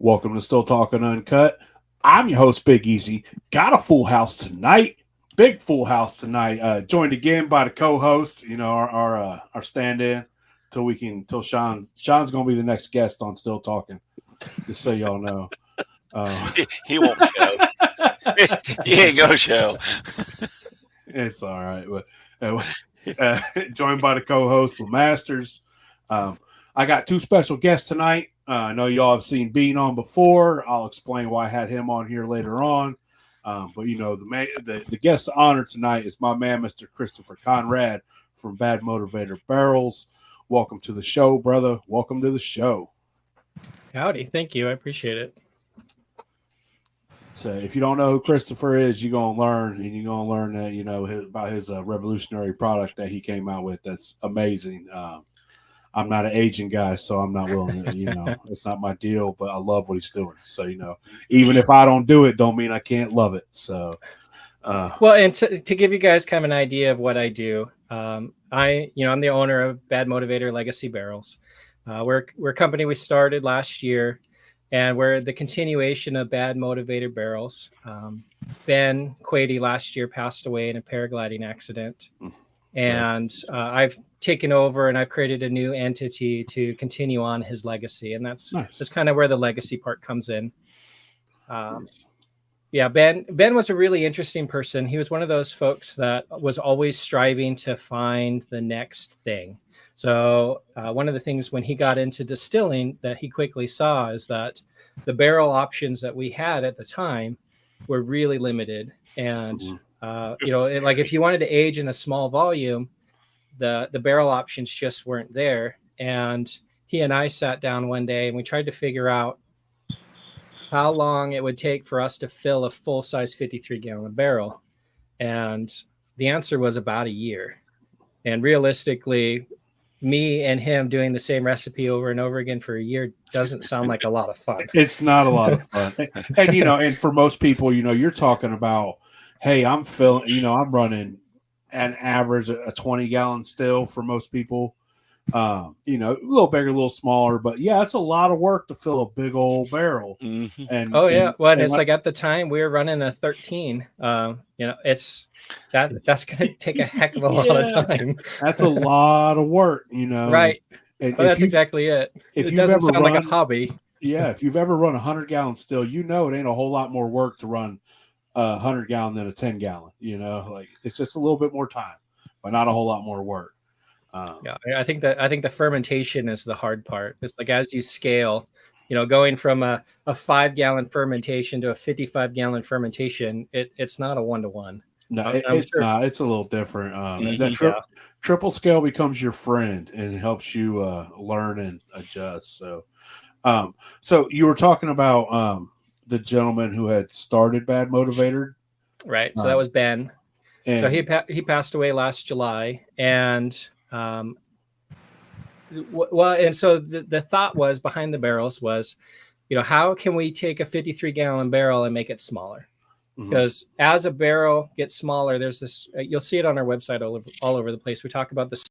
Welcome to Still Talking Uncut. I'm your host, Big Easy. Got a full house tonight. Big full house tonight. Joined again by the co-host, our stand-in till Sean's gonna be the next guest on Still Talking. Just so y'all know. He won't show. He ain't gonna show. It's all right. Joined by the co-host, the Masters. I got two special guests tonight. I know y'all have seen Bean on before. I'll explain why I had him on here later on. But the guest of honor tonight is my man, Mr. Christopher Conrad from Bad Motivator Barrels. Welcome to the show, brother. Welcome to the show. Howdy. Thank you. I appreciate it. So if you don't know who Christopher is, you're going to learn, and you're going to learn that, about his revolutionary product that he came out with. That's amazing. I'm not an Asian guy, so I'm not willing to, it's not my deal, but I love what he's doing. So, even if I don't do it, don't mean I can't love it. So, well, and to give you guys kind of an idea of what I do, I'm the owner of Bad Motivator Legacy Barrels. We're a company we started last year, and we're the continuation of Bad Motivator Barrels. Ben Quady last year passed away in a paragliding accident. And I've taken over and I've created a new entity to continue on his legacy. And that's kind of where the legacy part comes in. Ben was a really interesting person. He was one of those folks that was always striving to find the next thing. So one of the things when he got into distilling that he quickly saw is that the barrel options that we had at the time were really limited. And like if you wanted to age in a small volume, the barrel options just weren't there. And he and I sat down one day and we tried to figure out how long it would take for us to fill a full-size 53-gallon barrel. And the answer was about a year. And realistically, me and him doing the same recipe over and over again for a year doesn't sound like a lot of fun. It's not a lot of fun. And, and for most people, you're talking about, hey, I'm running an average a 20-gallon still for most people. A little bigger, a little smaller, but yeah, it's a lot of work to fill a big old barrel. Mm-hmm. And it's like at the time we were running a 13. It's that's going to take a heck of a lot of time. That's a lot of work, Right. But that's exactly it. It doesn't sound like a hobby. Yeah, if you've ever run a 100-gallon still, it ain't a whole lot more work to run a 100-gallon than a 10-gallon. It's just a little bit more time, but not a whole lot more work. I think the fermentation is the hard part. It's like as you scale, going from a 5-gallon fermentation to a 55-gallon fermentation, it's not a 1-to-1. No, it's not. It's a little different. That triple scale becomes your friend and helps you learn and adjust. So, so you were talking about the gentleman who had started Bad Motivator, right? So that was Ben. So he passed away last July, and and so the thought was behind the barrels was, how can we take a 53-gallon barrel and make it smaller? Because as a barrel gets smaller, there's this, you'll see it on our website all over the place. We talk about the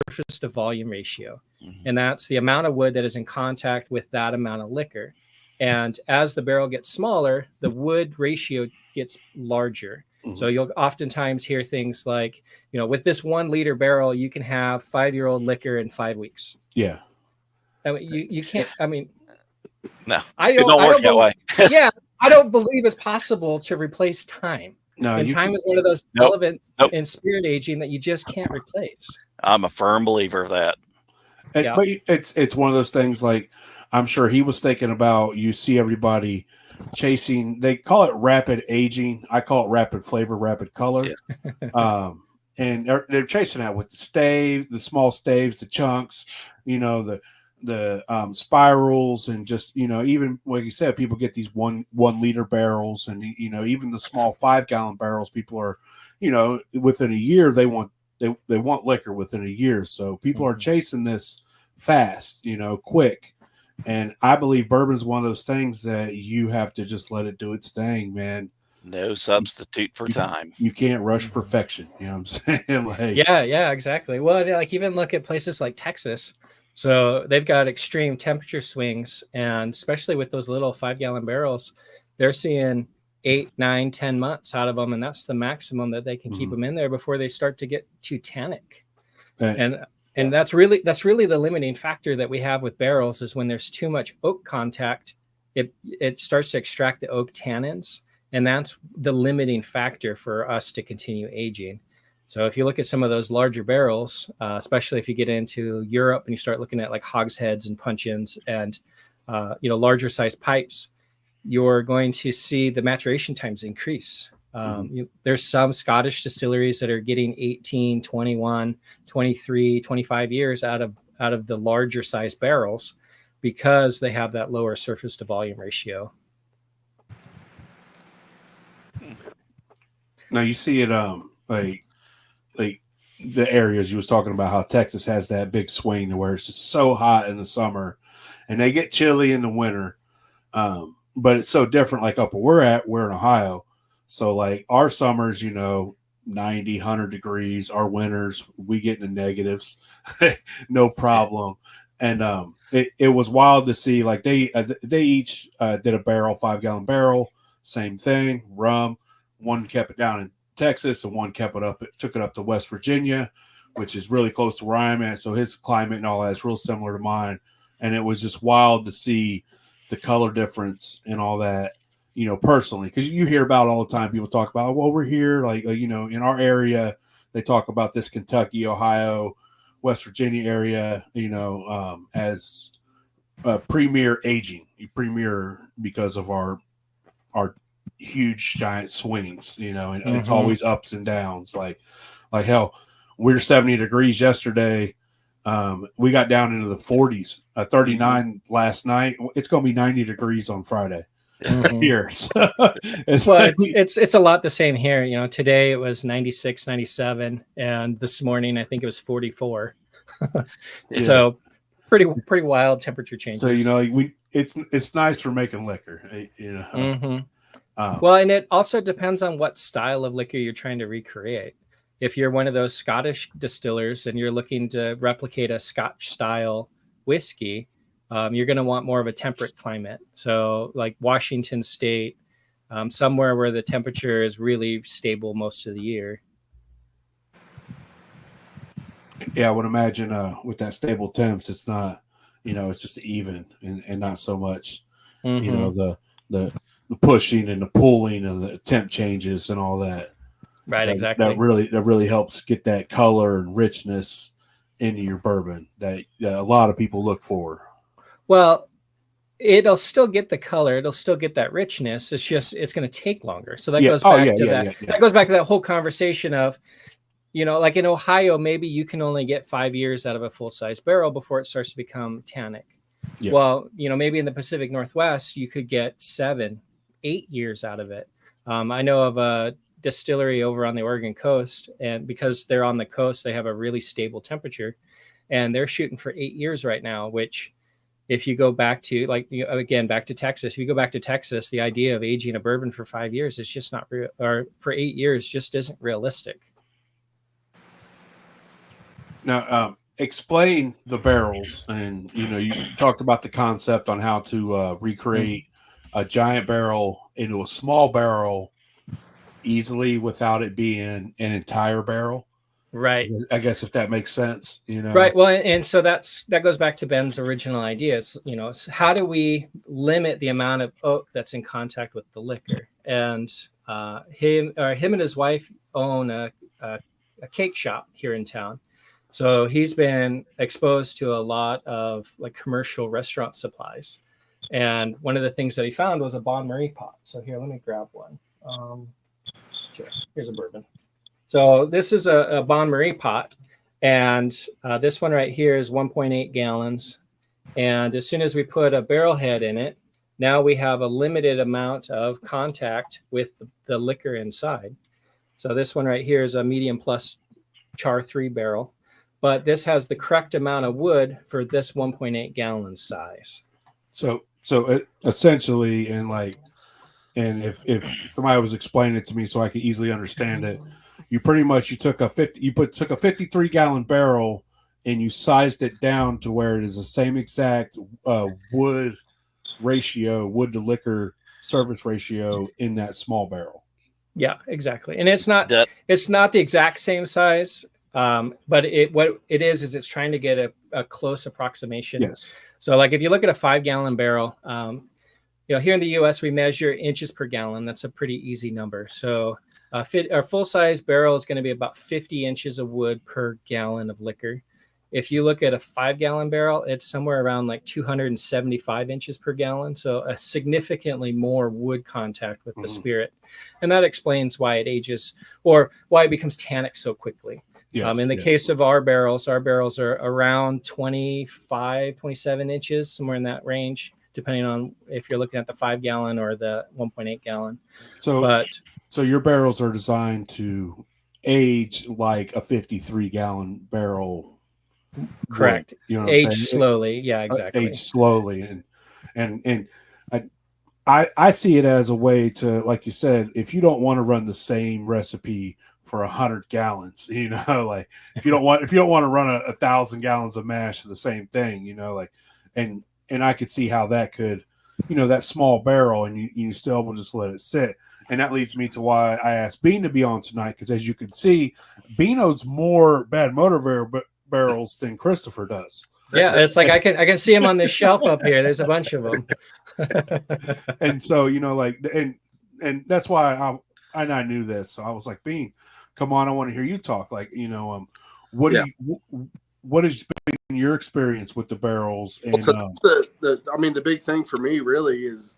surface to volume ratio, and that's the amount of wood that is in contact with that amount of liquor. And as the barrel gets smaller, the wood ratio gets larger. So you'll oftentimes hear things like, with this 1 liter barrel, you can have 5-year-old liquor in 5 weeks. Yeah. I mean, you can't, no, it don't work that way. Yeah. I don't believe it's possible to replace time. No, and time is one of those elements in spirit aging that you just can't replace. I'm a firm believer of that. But it's one of those things like I'm sure he was thinking about. You see everybody chasing. They call it rapid aging. I call it rapid flavor, rapid color. Yeah. And they're chasing that with the small staves, the chunks, the spirals, and just even like you said, people get these one liter barrels, and even the small 5-gallon barrels. People are within a year they want liquor within a year, so people are chasing this fast, quick. And I believe bourbon's one of those things that you have to just let it do its thing, man. No substitute for time. You can't rush perfection. You know what I'm saying? Yeah, exactly. Well, like even look at places like Texas. So they've got extreme temperature swings, and especially with those little 5-gallon barrels, they're seeing 8, 9, 10 months out of them, and that's the maximum that they can keep them in there before they start to get too tannic. And that's really the limiting factor that we have with barrels, is when there's too much oak contact, it starts to extract the oak tannins, and that's the limiting factor for us to continue aging. So if you look at some of those larger barrels, especially if you get into Europe and you start looking at like hogsheads and puncheons and larger size pipes, you're going to see the maturation times increase. There's some Scottish distilleries that are getting 18, 21, 23, 25 years out of the larger size barrels because they have that lower surface to volume ratio. Now you see it like the areas you was talking about, how Texas has that big swing to where it's just so hot in the summer and they get chilly in the winter. But it's so different. Like up where we're in Ohio. So like our summers, 90, 100 degrees, our winters, we get in the negatives, no problem. And it was wild to see, like they each did a 5-gallon barrel, same thing, rum. One kept it down in Texas and one took it up to West Virginia, which is really close to where I'm at. So his climate and all that is real similar to mine. And it was just wild to see the color difference and all that, personally, because you hear about all the time. People talk about, well, we're here, like, in our area, they talk about this Kentucky, Ohio, West Virginia area, as premier aging, because of our huge giant swings, and it's always ups and downs. Like hell, we're 70 degrees yesterday. We got down into the 40s, 39 last night. It's going to be 90 degrees on Friday here. So it's a lot the same here. Today it was 96, 97, and this morning I think it was 44. So pretty wild temperature changes. So it's nice for making liquor. Well, and it also depends on what style of liquor you're trying to recreate. If you're one of those Scottish distillers and you're looking to replicate a Scotch style whiskey, you're going to want more of a temperate climate. So like Washington State, somewhere where the temperature is really stable most of the year. Yeah, I would imagine with that stable temps, it's not, it's just even and not so much, the pushing and the pulling and the temp changes and all that. Right, exactly. That really helps get that color and richness into your bourbon that a lot of people look for. Well, it'll still get the color, it'll still get that richness. It's going to take longer. So that goes back to that. That goes back to that whole conversation of, like in Ohio, maybe you can only get 5 years out of a full-size barrel before it starts to become tannic. Yeah. Well, maybe in the Pacific Northwest, you could get 7, 8 years out of it. I know of a distillery over on the Oregon coast, and because they're on the coast, they have a really stable temperature, and they're shooting for 8 years right now, which if you go back to back to Texas, if you go back to Texas, the idea of aging a bourbon for 5 years is just not real, or for 8 years just isn't realistic. Now, explain the barrels, and you talked about the concept on how to recreate a giant barrel into a small barrel easily without it being an entire barrel. Right. I guess if that makes sense, Right. Well, and so that goes back to Ben's original ideas. How do we limit the amount of oak that's in contact with the liquor? And him and his wife own a cake shop here in town. So he's been exposed to a lot of like commercial restaurant supplies. And one of the things that he found was a Bon Marie pot. So here, let me grab one. Here's a bourbon. So this is a Bon Marie pot. And this one right here is 1.8 gallons. And as soon as we put a barrel head in it, now we have a limited amount of contact with the liquor inside. So this one right here is a medium plus char 3 barrel. But this has the correct amount of wood for this 1.8 gallon size. So essentially, and if somebody was explaining it to me so I could easily understand it, you took a 53 gallon barrel and you sized it down to where it is the same exact wood to liquor service ratio in that small barrel. Yeah, exactly. And it's not That the exact same size, but what it is it's trying to get a close approximation. Yes. So like if you look at a 5-gallon barrel, here in the US, we measure inches per gallon. That's a pretty easy number. So our full-size barrel is going to be about 50 inches of wood per gallon of liquor. If you look at a 5-gallon barrel, it's somewhere around like 275 inches per gallon. So a significantly more wood contact with the spirit. And that explains why it ages or why it becomes tannic so quickly. Yes, in the case of our barrels are around 25, 27 inches, somewhere in that range, depending on if you're looking at the 5-gallon or the 1.8 gallon. So your barrels are designed to age like a 53-gallon barrel. Correct. You know, age slowly. Yeah, exactly. Age slowly, and I see it as a way to, like you said, if you don't want to run the same recipe for 100 gallons, like if you don't want to run 1,000 gallons of mash of the same thing, like, and I could see how that could, that small barrel, and you still will just let it sit. And that leads me to why I asked Bean to be on tonight, because as you can see, Beano's more bad motor barrels than Christopher does. Yeah, it's like I can see him on this shelf up here. There's a bunch of them. And so, like, and that's why I knew this. So I was like, Bean, come on, I want to hear you talk. Like, what has been your experience with the barrels? And the big thing for me really is,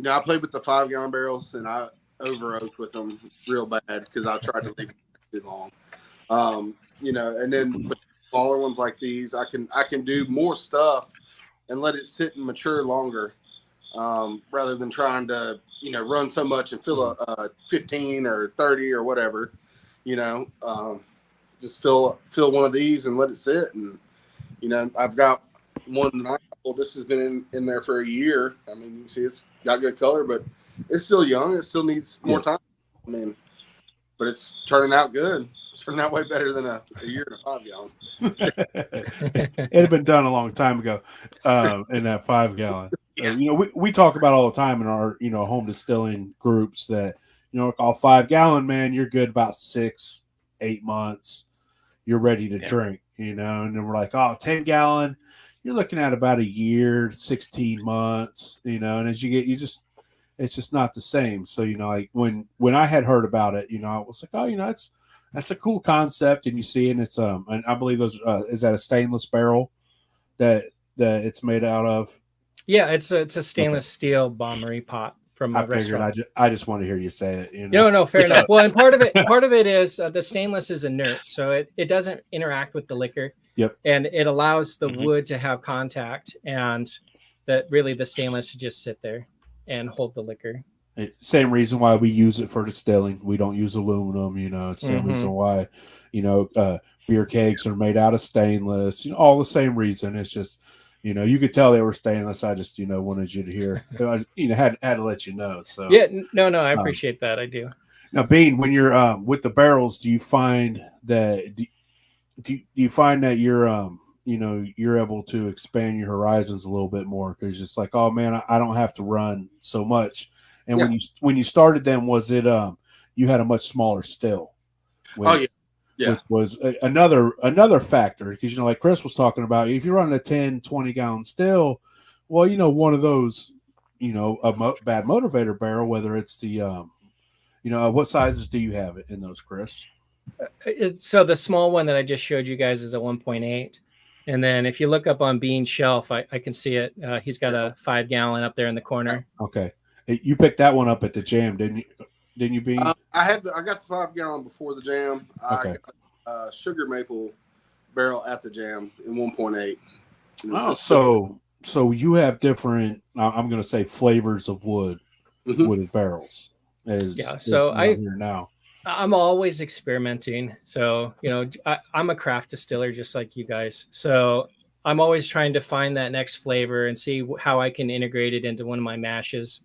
I played with the 5-gallon barrels, and I over-oaked with them real bad because I tried to leave it too long. And then with smaller ones like these, I can do more stuff and let it sit and mature longer, rather than trying to run so much and fill a 15 or 30 or whatever. Just fill one of these and let it sit. And I've got one. This has been in there for a year. I mean, you can see it's got good color, but it's still young. It still needs more time. But it's turning out good. It's turning out way better than a year and a 5-gallon. It had been done a long time ago in that 5-gallon. Yeah. We talk about all the time in our home distilling groups that all 5-gallon, man, you're good about 6-8 months. You're ready to drink, and then we're like, 10-gallon, you're looking at about a year, 16 months, and as you get, it's just not the same. So, like when I had heard about it, I was like, that's a cool concept. And you see, and it's, and I believe those, is that a stainless barrel that it's made out of? Yeah, it's a stainless steel bombery pot from a restaurant. I just want to hear you say it. No, fair enough. Well, and part of it is the stainless is inert, so it doesn't interact with the liquor. Yep. And it allows the wood to have contact, and that really the stainless to just sit there and hold the liquor. Same reason why we use it for distilling. We don't use aluminum. It's the same reason why beer kegs are made out of stainless. All the same reason. It's just you could tell they were stainless. I just wanted you to hear. Had to let you know. So yeah, no, I appreciate that. I do. Now, Bean, when you're with the barrels, do you find that you're you're able to expand your horizons a little bit more, because it's like, oh man, I don't have to run so much. And when you started them, was it you had a much smaller still? Which was another factor, because like Chris was talking about, if you're running a 10-20 gallon still, well, one of those, a bad motivator barrel, whether it's the what sizes do you have in those, Chris? So the small one that I just showed you guys is a 1.8. And then if you look up on Bean's shelf, I can see it. He's got a 5-gallon up there in the corner. Okay. You picked that one up at the jam, didn't you, Bean? I got the 5-gallon before the jam. Okay. I got a sugar maple barrel at the jam in 1.8. Oh, so you have different, I'm going to say, flavors of wooded barrels. So I'm always experimenting. So, I'm a craft distiller just like you guys. So I'm always trying to find that next flavor and see how I can integrate it into one of my mashes.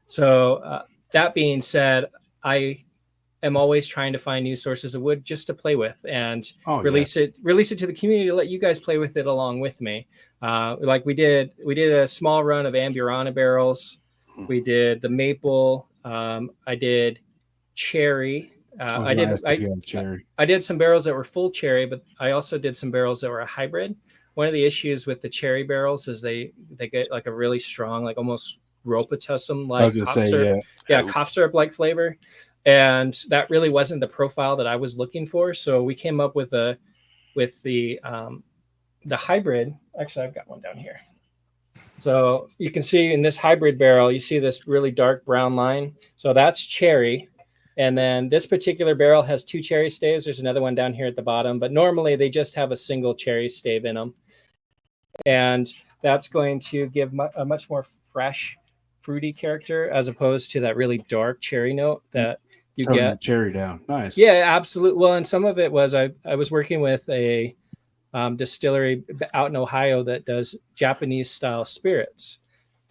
So that being said, I am always trying to find new sources of wood just to play with and release it to the community to let you guys play with it along with me. Like we did a small run of Amburana barrels. We did the maple. I did cherry. I did some barrels that were full cherry, but I also did some barrels that were a hybrid. One of the issues with the cherry barrels is they get like a really strong, like almost Robitussin like cough syrup. Cough syrup like flavor. And that really wasn't the profile that I was looking for. So we came up with the hybrid. Actually, I've got one down here. So you can see in this hybrid barrel, you see this really dark brown line. So that's cherry. And then this particular barrel has 2 cherry staves. There's another one down here at the bottom, but normally they just have a single cherry stave in them. And that's going to give a much more fresh, fruity character as opposed to that really dark cherry note that you get. Cherry down. Nice. Yeah, absolutely. Well, and some of it was I was working with a distillery out in Ohio that does Japanese style spirits.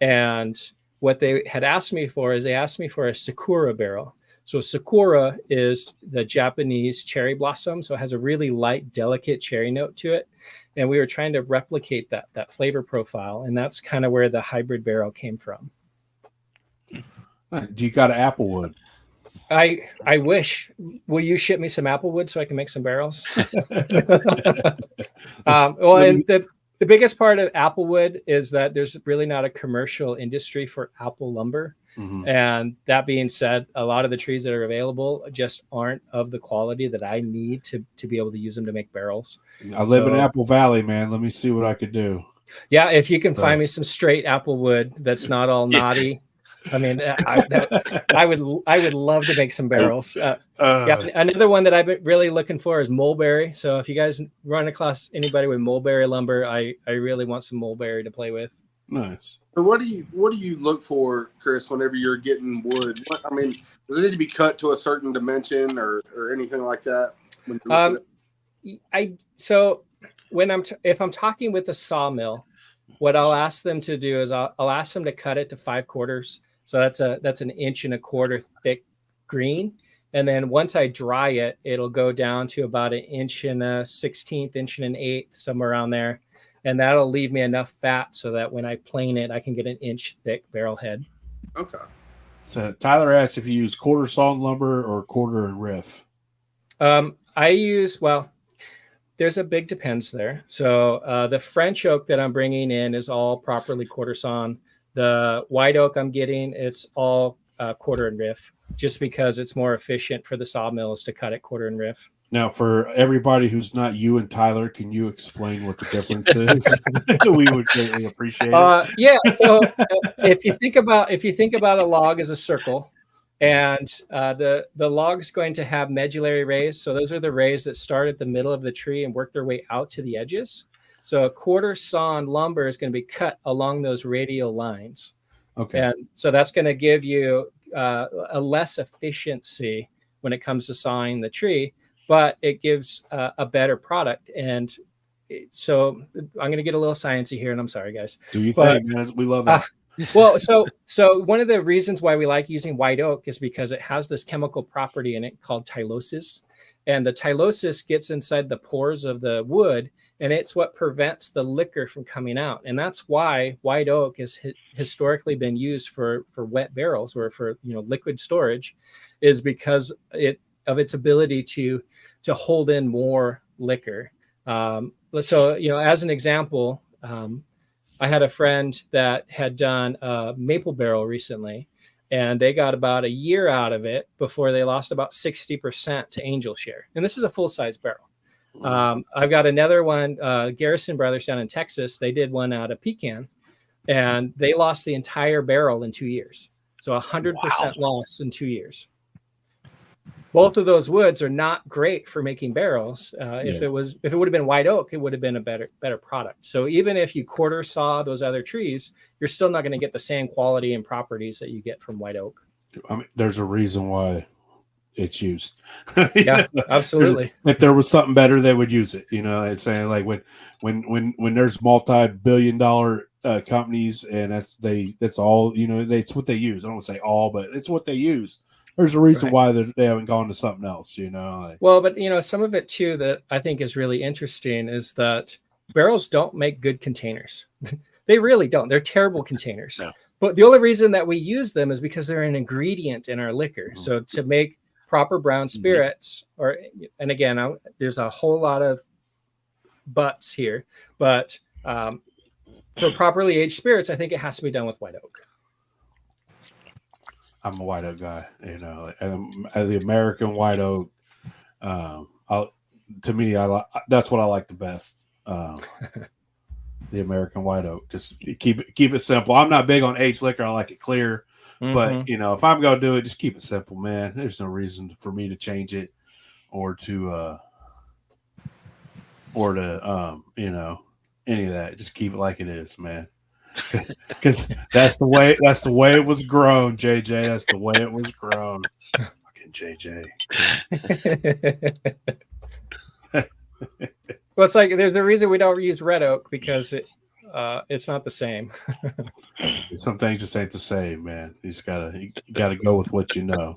And what they had asked me for is they asked me for a Sakura barrel. So Sakura is the Japanese cherry blossom. So it has a really light, delicate cherry note to it. And we were trying to replicate that flavor profile. And that's kind of where the hybrid barrel came from. Do you got an Applewood? I wish. Will you ship me some Applewood so I can make some barrels? And the biggest part of Applewood is that there's really not a commercial industry for apple lumber. Mm-hmm. And that being said, a lot of the trees that are available just aren't of the quality that I need to be able to use them to make barrels. I live in Apple Valley, man. Let me see what I could do. Yeah, if you can find me some straight Applewood that's not all knotty. I mean, I would love to make some barrels. Another one that I've been really looking for is mulberry. So if you guys run across anybody with mulberry lumber, I really want some mulberry to play with. Nice. So what do you look for, Chris, whenever you're getting wood? Does it need to be cut to a certain dimension or anything like that? If I'm talking with a sawmill, what I'll ask them to do is I'll ask them to cut it to 5/4. So that's 1.25 inches thick green. And then once I dry it, it'll go down to about 1.16 inches, 1.125 inches, somewhere around there. And that'll leave me enough fat so that when I plane it, I can get 1 inch thick barrel head. Okay. So Tyler asked if you use quarter sawn lumber or quarter and riff. There's a big depends there. So the French oak that I'm bringing in is all properly quarter sawn. The white oak I'm getting, it's all quarter and riff, just because it's more efficient for the sawmills to cut it quarter and riff. Now, for everybody who's not you and Tyler, can you explain what the difference is? We would greatly appreciate it. Yeah. So if you think about a log as a circle, and the log's going to have medullary rays. So those are the rays that start at the middle of the tree and work their way out to the edges. So a quarter sawn lumber is going to be cut along those radial lines. Okay. And so that's going to give you a less efficiency when it comes to sawing the tree, but it gives a better product. And so I'm going to get a little sciencey here, and I'm sorry, guys. Do you think, man? We love that. Well, so one of the reasons why we like using white oak is because it has this chemical property in it called tylosis. And the tylosis gets inside the pores of the wood, and it's what prevents the liquor from coming out. And that's why white oak has historically been used for wet barrels or for liquid storage, is because of its ability to hold in more liquor. So as an example, I had a friend that had done a maple barrel recently, and they got about a year out of it before they lost about 60% to angel share. And this is a full-size barrel. I've got another one, Garrison Brothers down in Texas. They did one out of pecan, and they lost the entire barrel in 2 years. So 100% loss in 2 years. Both of those woods are not great for making barrels. If it would have been white oak, it would have been a better product. So even if you quarter saw those other trees, you're still not going to get the same quality and properties that you get from white oak. I mean, there's a reason why it's used. Yeah, absolutely. If there was something better, they would use it. It's saying like when there's multi-billion-dollar companies, and that's all. It's what they use. I don't want to say all, but it's what they use. there's a reason why they haven't gone to something else, Like, well, but some of it too that I think is really interesting is that barrels don't make good containers. They really don't. They're terrible containers. No. But the only reason that we use them is because they're an ingredient in our liquor. So to make proper brown spirits, and again, there's a whole lot of buts here, but for properly aged spirits, I think it has to be done with white oak. I'm a white oak guy, and the American white oak. To me, that's what I like the best. The American white oak. Just keep it simple. I'm not big on aged liquor. I like it clear, but if I'm gonna do it, just keep it simple, man. There's no reason for me to change it or to any of that. Just keep it like it is, man. Because that's the way it was grown, JJ. That's the way it was grown. Fucking JJ. Well, it's like there's a reason we don't use red oak because it's not the same. Some things just ain't the same, man. You gotta go with what you know,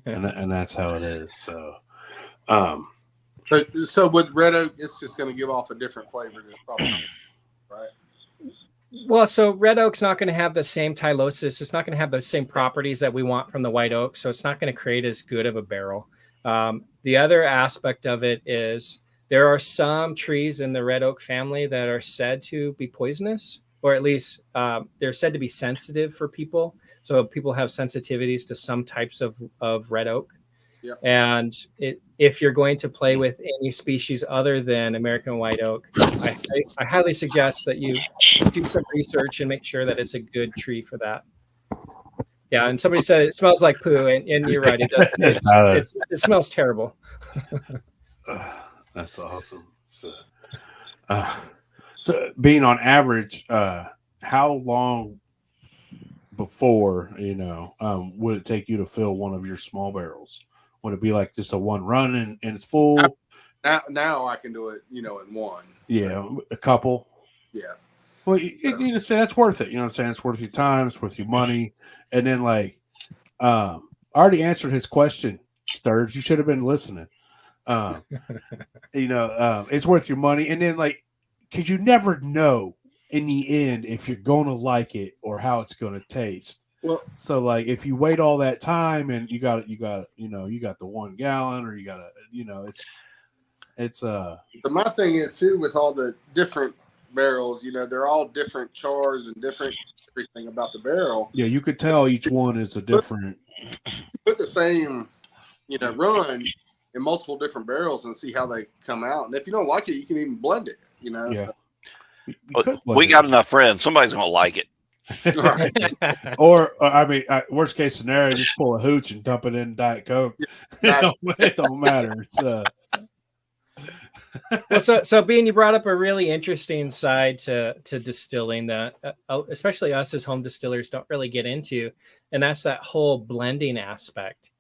and that's how it is. So, so with red oak, it's just going to give off a different flavor, right? Well, so red oak's not going to have the same tylosis. It's not going to have the same properties that we want from the white oak. So it's not going to create as good of a barrel. The other aspect of it is there are some trees in the red oak family that are said to be poisonous, or at least they're said to be sensitive for people. So people have sensitivities to some types of red oak. Yep. And if you're going to play with any species other than American white oak, I highly suggest that you do some research and make sure that it's a good tree for that. Yeah, and somebody said it smells like poo, and you're right, it does. It smells terrible. That's awesome. So being on average, how long before would it take you to fill one of your small barrels? Would it be like just a one run and it's full? Now I can do it, in one. Yeah, a couple. Yeah. Well, you just say that's worth it. You know what I'm saying? It's worth your time. It's worth your money. And then, I already answered his question, Sturge. You should have been listening. It's worth your money. And then, because you never know in the end if you're going to like it or how it's going to taste. Well, so if you wait all that time and you got the 1 gallon or you got it's So my thing is too with all the different barrels, they're all different chars and different everything about the barrel. Yeah, you could tell each one is a different. Put the same, run in multiple different barrels and see how they come out. And if you don't like it, you can even blend it. Yeah. So. We got enough friends. Somebody's gonna like it. Right. Or worst case scenario, just pull a hooch and dump it in Diet Coke. It don't matter. Well, so Bean, you brought up a really interesting side to distilling that especially us as home distillers don't really get into, and that's that whole blending aspect.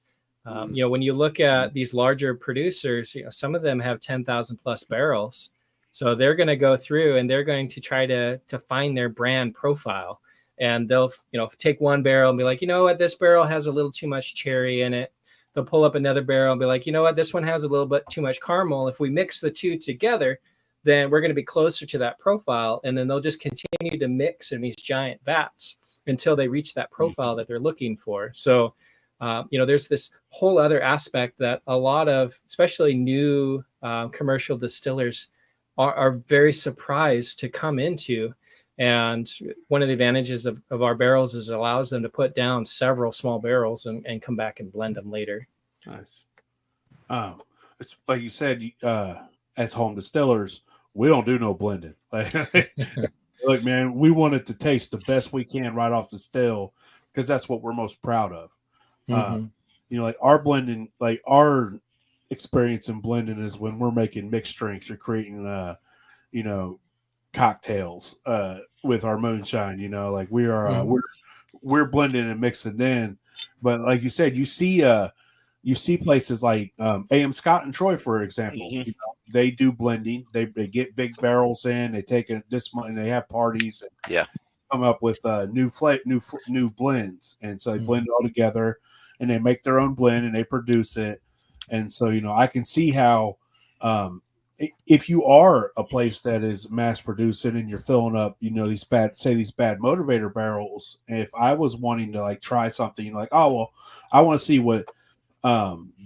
When you look at these larger producers, some of them have 10,000 plus barrels, so they're going to go through and they're going to try to find their brand profile, and they'll take one barrel and be like, this barrel has a little too much cherry in it. They'll pull up another barrel and be like, this one has a little bit too much caramel. If we mix the two together, then we're going to be closer to that profile. And then they'll just continue to mix in these giant vats until they reach that profile that they're looking for. So, there's this whole other aspect that a lot of, especially new commercial distillers are very surprised to come into. And one of the advantages of our barrels is it allows them to put down several small barrels and come back and blend them later. Nice. It's like you said, as home distillers, we don't do no blending. Look, man, we want it to taste the best we can right off the still because that's what we're most proud of. Our blending, our experience in blending is when we're making mixed drinks or creating, cocktails with our moonshine. We are we're blending and mixing in. But like you said, you see places like AM Scott and Troy, for example. They do blending. They get big barrels in. They take it this month and they have parties. Yeah. come up with new blends, and so they blend it all together, and they make their own blend and they produce it. And so I can see how if you are a place that is mass producing and you're filling up, these bad Motivator barrels. If I was wanting to like try something, like, oh well, I want to see what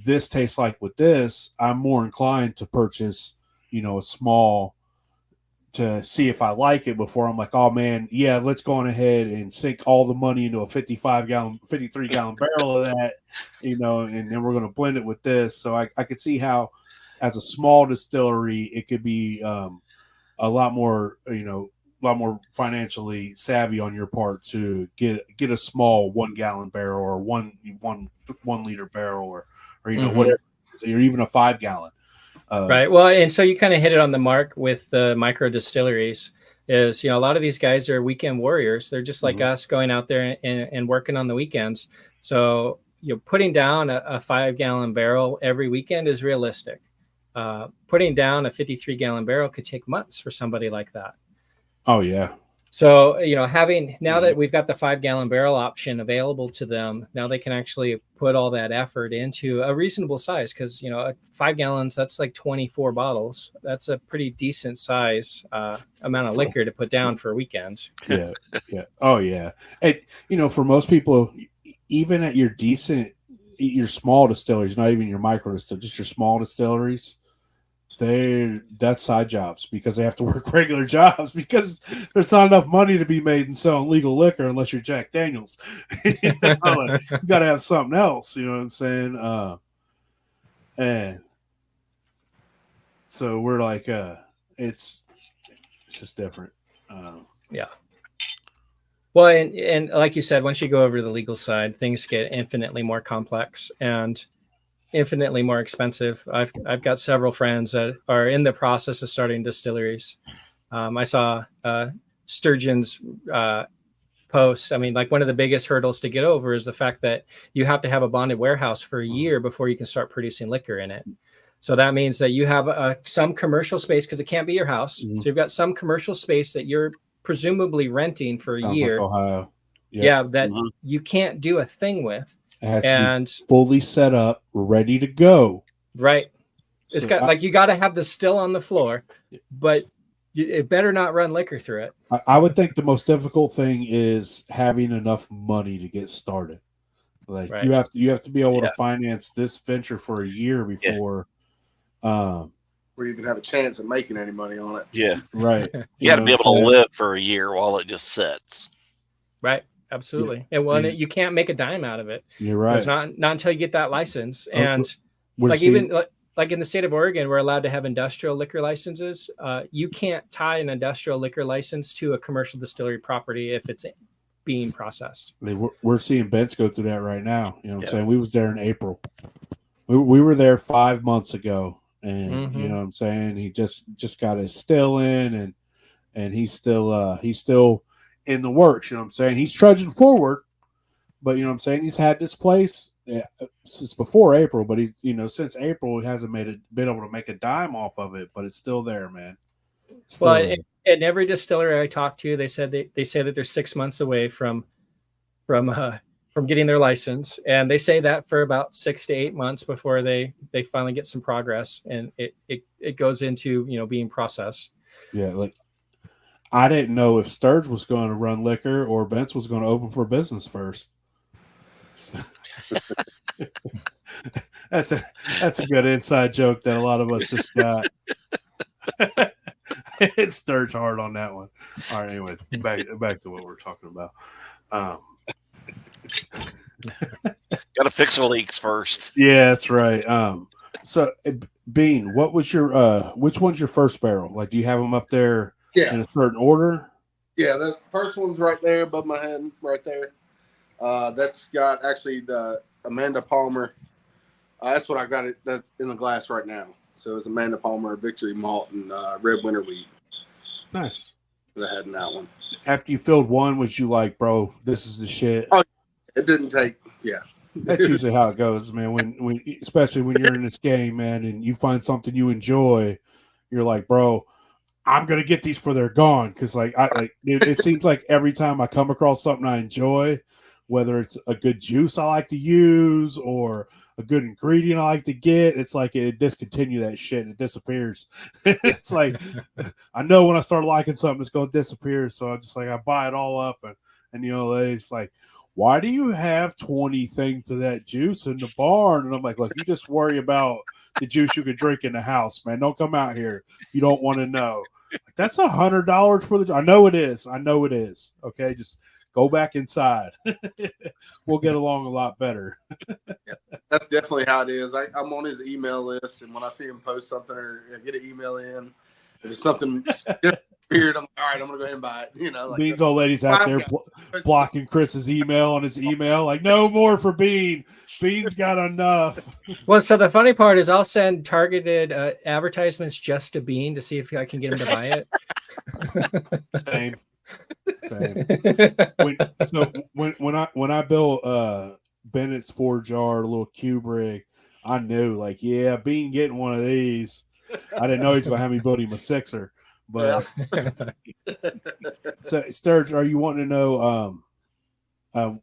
this tastes like with this, I'm more inclined to purchase, a small to see if I like it before I'm like, oh man, yeah, let's go on ahead and sink all the money into a 53 gallon barrel of that, and then we're going to blend it with this. So I could see how, as a small distillery, it could be a lot more financially savvy on your part to get a small 1 gallon barrel or one liter barrel or whatever, or even a 5 gallon. Right. Well, and so you kind of hit it on the mark with the micro distilleries. Is a lot of these guys are weekend warriors. They're just like us, going out there and working on the weekends. So putting down a 5 gallon barrel every weekend is realistic. Putting down a 53 gallon barrel could take months for somebody like that. Oh yeah. So, having, now that we've got the 5 gallon barrel option available to them, now they can actually put all that effort into a reasonable size. Cause 5 gallons, that's like 24 bottles. That's a pretty decent size amount of liquor to put down for a weekend. Yeah. Yeah. Oh yeah. And, for most people, even at your small distilleries, not even your micro distilleries, just your small distilleries, that's side jobs because they have to work regular jobs because there's not enough money to be made in selling legal liquor unless you're Jack Daniels. You got to have something else. You know what I'm saying? And so we're like, it's just different. Yeah. Well, and like you said, once you go over to the legal side, things get infinitely more complex and infinitely more expensive. I've got several friends that are in the process of starting distilleries. I saw Sturgeon's post. I mean, like, one of the biggest hurdles to get over is the fact that you have to have a bonded warehouse for a year before you can start producing liquor in it. So that means that you have some commercial space, because it can't be your house. So you've got some commercial space that you're presumably renting for a year. Like Ohio. Yep. Yeah, that you can't do a thing with. It has to be fully set up, ready to go. Right. It's got you got to have the still on the floor, but it better not run liquor through it. I would think the most difficult thing is having enough money to get started. Like, you have to be able to finance this venture for a year before or even have a chance of making any money on it. Yeah. Right. You got to be able to live for a year while it just sits. Right. Absolutely. And you can't make a dime out of it. You're right. It's not until you get that license. And like in the state of Oregon, we're allowed to have industrial liquor licenses. You can't tie an industrial liquor license to a commercial distillery property if it's being processed. I mean, we're seeing Bents go through that right now. You know what I'm saying? We was there in April. We were there 5 months ago, and you know what I'm saying? He just got his still in, and he's still in the works. You know what I'm saying? He's trudging forward, but you know what I'm saying? He's had this place since before April, but he's since April he hasn't been able to make a dime off of it, but it's still there, man. And every distillery I talked to, they say that they're 6 months away from getting their license, and they say that for about 6 to 8 months before they finally get some progress, and it goes into being processed. Yeah, like, I didn't know if Sturge was going to run liquor or Bents was going to open for business first. That's a good inside joke that a lot of us just got. It's Sturge hard on that one. All right, anyways, back to what we're talking about. Got to fix the leaks first. Yeah, that's right. So Bean, what was your which one's your first barrel? Like, do you have them up there in a certain order? Yeah, the first one's right there above my head, right there. That's got actually the Amanda Palmer. That's what I got that's in the glass right now. So it's Amanda Palmer, Victory Malt, and Red Winter Wheat. Nice. That I had in that one. After you filled one, was you like, bro, this is the shit? Oh, it didn't take, That's usually how it goes, man. When especially when you're in this game, man, and you find something you enjoy, you're like, bro, I'm gonna get these for they're gone because it seems like every time I come across something I enjoy, whether it's a good juice I like to use or a good ingredient I like to get, it's like it discontinue that shit and it disappears. It's like I know when I start liking something, it's gonna disappear. So I just I buy it all up and it's like, why do you have 20 things of that juice in the barn? And I'm like, look, you just worry about the juice you could drink in the house, man. Don't come out here. You don't want to know. That's $100 for the. I know it is. Okay, just go back inside. We'll get along a lot better. Yeah, that's definitely how it is. I'm on his email list, and when I see him post something or get an email in, if it's something weird, I'm like, all right, I'm gonna go ahead and buy it. Bean's old lady's out there blocking Chris's email on his email, like no more for Bean. Bean's got enough. Well, so the funny part is I'll send targeted advertisements just to Bean to see if I can get him to buy it. Same. When I built Bennett's 4-jar little cube rig, I knew Bean getting one of these. I didn't know he's gonna have me build him a 6er. But so Sturge, are you wanting to know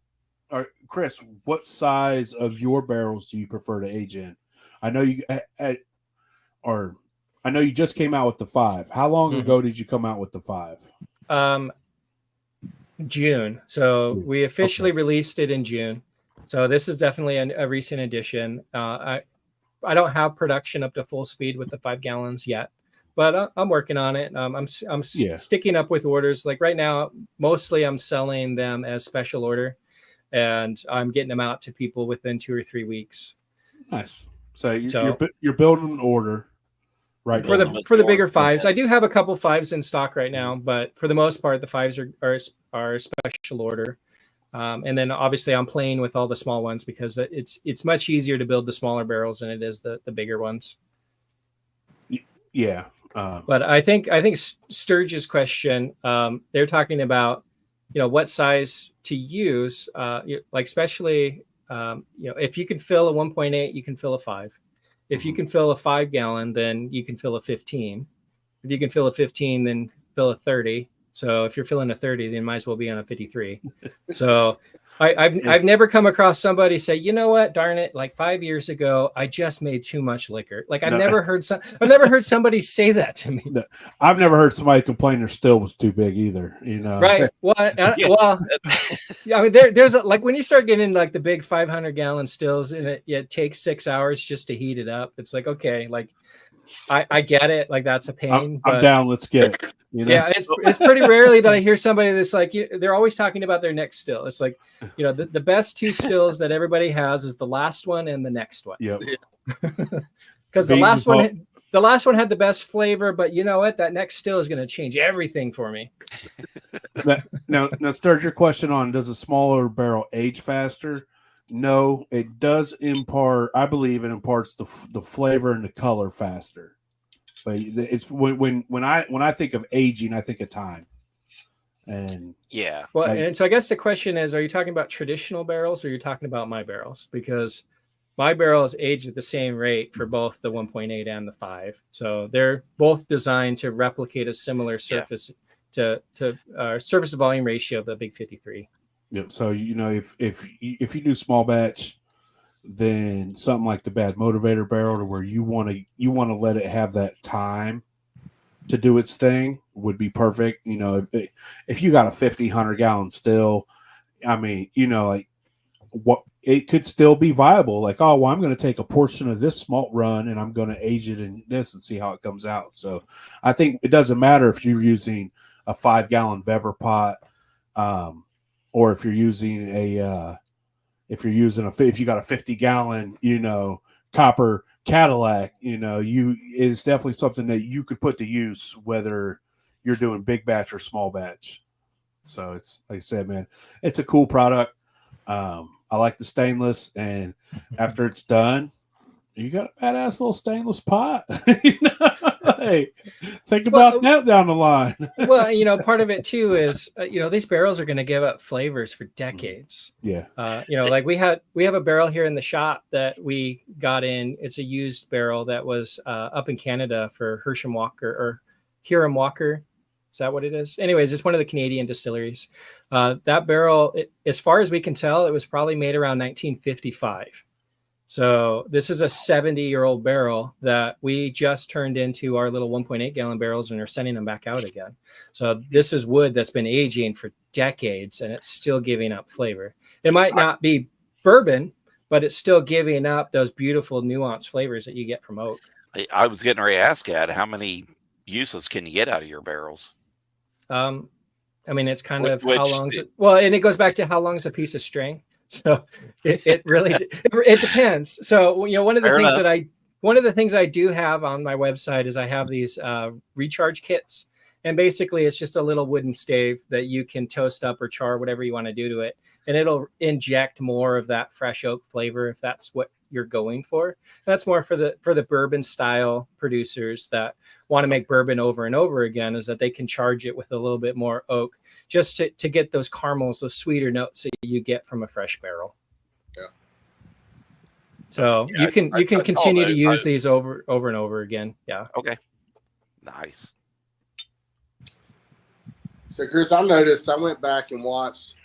Chris, what size of your barrels do you prefer to age in? I know you I know you just came out with the 5. How long ago did you come out with the 5? June. So we officially released it in June. So this is definitely a recent addition. I don't have production up to full speed with the 5 gallons yet, but I'm working on it. I'm sticking up with orders. Like right now, mostly I'm selling them as special order, and I'm getting them out to people within 2 or 3 weeks. Nice. So you're building an order. Right for the bigger 5s. I do have a couple 5s in stock right now, but for the most part, the 5s are special order. And then obviously I'm playing with all the small ones because it's much easier to build the smaller barrels than it is the bigger ones. Yeah. But I think Sturge's question, they're talking about, what size to use, like especially, if you can fill a 1.8, you can fill a 5. If you can fill a 5 gallon, then you can fill a 15. If you can fill a 15, then fill a 30. So if you're filling a 30, then might as well be on a 53. So I've never come across somebody say, you know what, darn it, like 5 years ago, I just made too much liquor. Like I've never heard somebody say that to me. No, I've never heard somebody complain their still was too big either. Right. Well, I mean, there's like when you start getting like the big 500-gallon stills, and it takes 6 hours just to heat it up. It's like, okay, like I get it, like that's a pain. I'm down. Let's get it. Yeah, it's pretty rarely that I hear somebody that's like, they're always talking about their next still. It's like, the best 2 stills that everybody has is the last one and the next one. Yep. Because the last one had the best flavor, but you know what? That next still is going to change everything for me. Now, Sturge, your question on does a smaller barrel age faster? No, it does impart. I believe it imparts the flavor and the color faster. But it's when I think of aging, I think of time. And yeah. Well, and so I guess the question is, are you talking about traditional barrels or are you talking about my barrels? Because my barrels age at the same rate for both the 1.8 and the 5. So they're both designed to replicate a similar surface to surface to volume ratio of the big 53. Yep. So if you do small batch, then something like the bad Motivator barrel, to where you want to let it have that time to do its thing, would be perfect. If you got a 1,500 gallon still, I mean, like what it could still be viable. Like, oh, well, I'm going to take a portion of this malt run and I'm going to age it in this and see how it comes out. So I think it doesn't matter if you're using a 5-gallon Bever pot, or if you're using if you got a 50-gallon, copper Cadillac, it's definitely something that you could put to use, whether you're doing big batch or small batch. So it's like I said, man, it's a cool product. I like the stainless, and after it's done, you got a badass little stainless pot. Hey, think about that down the line. Well, part of it too is, these barrels are going to give up flavors for decades. Yeah. Like we have a barrel here in the shop that we got in. It's a used barrel that was up in Canada for Hersham Walker, or Hiram Walker. Is that what it is? Anyways, it's one of the Canadian distilleries. That barrel, as far as we can tell, it was probably made around 1955. So this is a 70-year-old barrel that we just turned into our little 1.8 gallon barrels and are sending them back out again. So this is wood that's been aging for decades and it's still giving up flavor. It might not be bourbon, but it's still giving up those beautiful nuanced flavors that you get from oak. I was getting ready to ask Ed, how many uses can you get out of your barrels? I mean, it's kind of Which, how long's it? Well, and it goes back to how long is a piece of string. So it really it depends. So one of the things I do have on my website is I have these recharge kits, and basically it's just a little wooden stave that you can toast up or char, whatever you want to do to it, and it'll inject more of that fresh oak flavor if that's what you're going for. And that's more for the bourbon style producers that want to make bourbon over and over again, is that they can charge it with a little bit more oak just to get those caramels, those sweeter notes that you get from a fresh barrel. Yeah. So you can continue to use these over and over again. Yeah. Okay. Nice. So Chris, I noticed, I went back and watched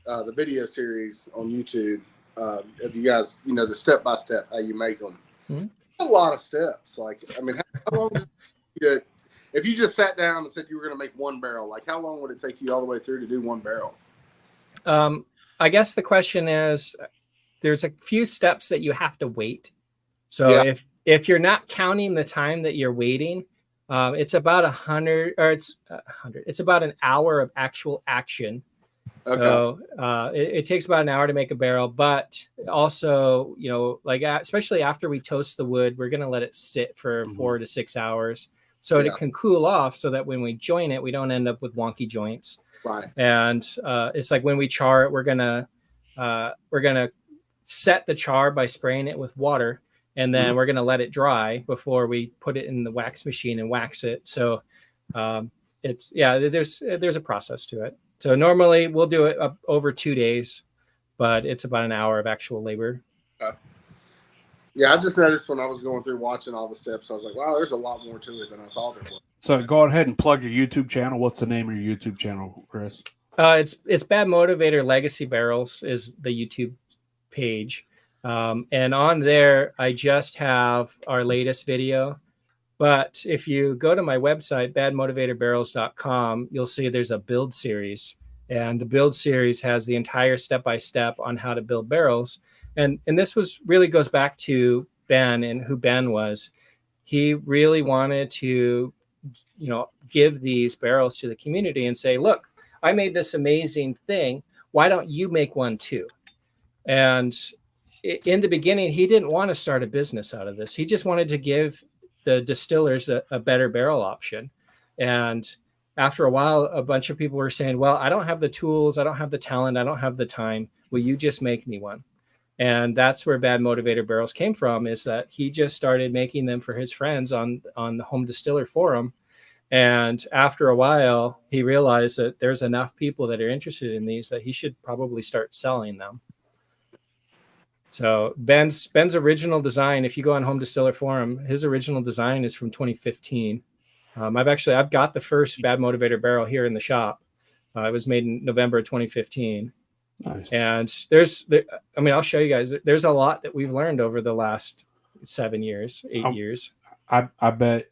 the video series on YouTube of you guys, the step-by-step, how you make them. Mm-hmm. A lot of steps. Like, I mean, how long does it, if you just sat down and said you were going to make one barrel, like how long would it take you all the way through to do one barrel? I guess the question is, there's a few steps that you have to wait. So if you're not counting the time that you're waiting, it's about 100, or it's about an hour of actual action. Okay. So it takes about an hour to make a barrel, but also, especially after we toast the wood, we're going to let it sit for 4 to 6 hours so it can cool off, so that when we join it, we don't end up with wonky joints. Right. And it's like when we char it, we're gonna set the char by spraying it with water, and then we're gonna let it dry before we put it in the wax machine and wax it. So there's a process to it. So normally we'll do it over 2 days, but it's about an hour of actual labor. Yeah, I just noticed when I was going through watching all the steps, I was like, wow, there's a lot more to it than I thought there was. So go ahead and plug your YouTube channel. What's the name of your YouTube channel, Chris? It's Bad Motivator Legacy Barrels is the YouTube page. And on there, I just have our latest video. But if you go to my website, badmotivatorbarrels.com, you'll see there's a build series. And the build series has the entire step-by-step on how to build barrels. And this really goes back to Ben and who Ben was. He really wanted to, give these barrels to the community and say, look, I made this amazing thing. Why don't you make one too? And in the beginning, he didn't want to start a business out of this. He just wanted to give the distillers a better barrel option. And after a while, a bunch of people were saying, well, I don't have the tools. I don't have the talent. I don't have the time. Will you just make me one? And that's where Bad Motivator Barrels came from, is that he just started making them for his friends on the Home Distiller Forum. And after a while, he realized that there's enough people that are interested in these that he should probably start selling them. So Ben's original design, if you go on Home Distiller Forum, his original design is from 2015. I've got the first Bad Motivator barrel here in the shop. It was made in November of 2015. Nice. And I'll show you guys. There's a lot that we've learned over the last 7 years, 8 years. I bet,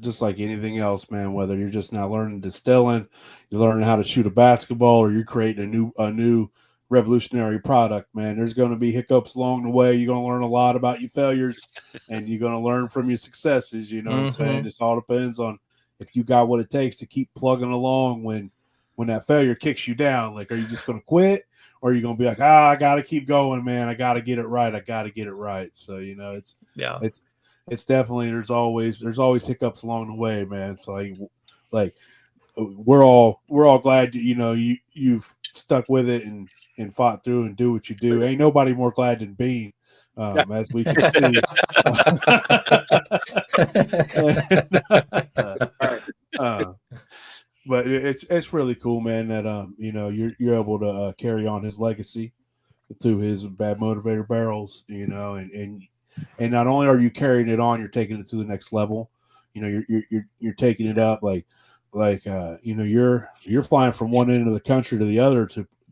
just like anything else, man, whether you're just now learning distilling, you're learning how to shoot a basketball, or you're creating a new revolutionary product, man, there's going to be hiccups along the way. You're going to learn a lot about your failures and you're going to learn from your successes. You know what I'm saying? It all depends on if you got what it takes to keep plugging along when that failure kicks you down. Like, are you just going to quit, or are you going to be like, I got to keep going, man. I got to get it right. I got to get it right. So, it's definitely, there's always hiccups along the way, man. So like we're all glad that, you've stuck with it and fought through and do what you do. Ain't nobody more glad than Bean, as we can see. But it's really cool, man, that you're able to carry on his legacy through his Bad Motivator barrels, and not only are you carrying it on, you're taking it to the next level. you're taking it up you're flying from one end of the country to the other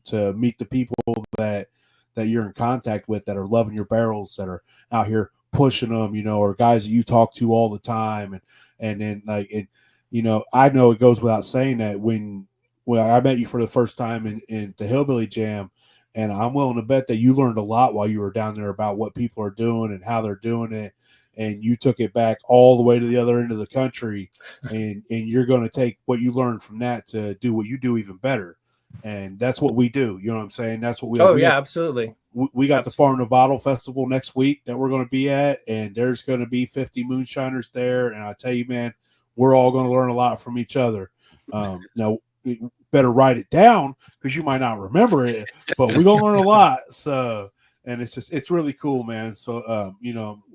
to meet the people that you're in contact with that are loving your barrels, that are out here pushing them, or guys that you talk to all the time. And then I know it goes without saying that when I met you for the first time in the Hillbilly Jam, and I'm willing to bet that you learned a lot while you were down there about what people are doing and how they're doing it. And you took it back all the way to the other end of the country, and you're going to take what you learned from that to do what you do even better. And that's what we do. You know what I'm saying? That's what we. Oh, we yeah, have, absolutely. we got the Farm to Bottle Festival next week that we're going to be at, and there's going to be 50 moonshiners there. And I tell you, man, we're all going to learn a lot from each other. Now, you better write it down because you might not remember it, but we're going to learn a lot. So. And it's really cool, man. So,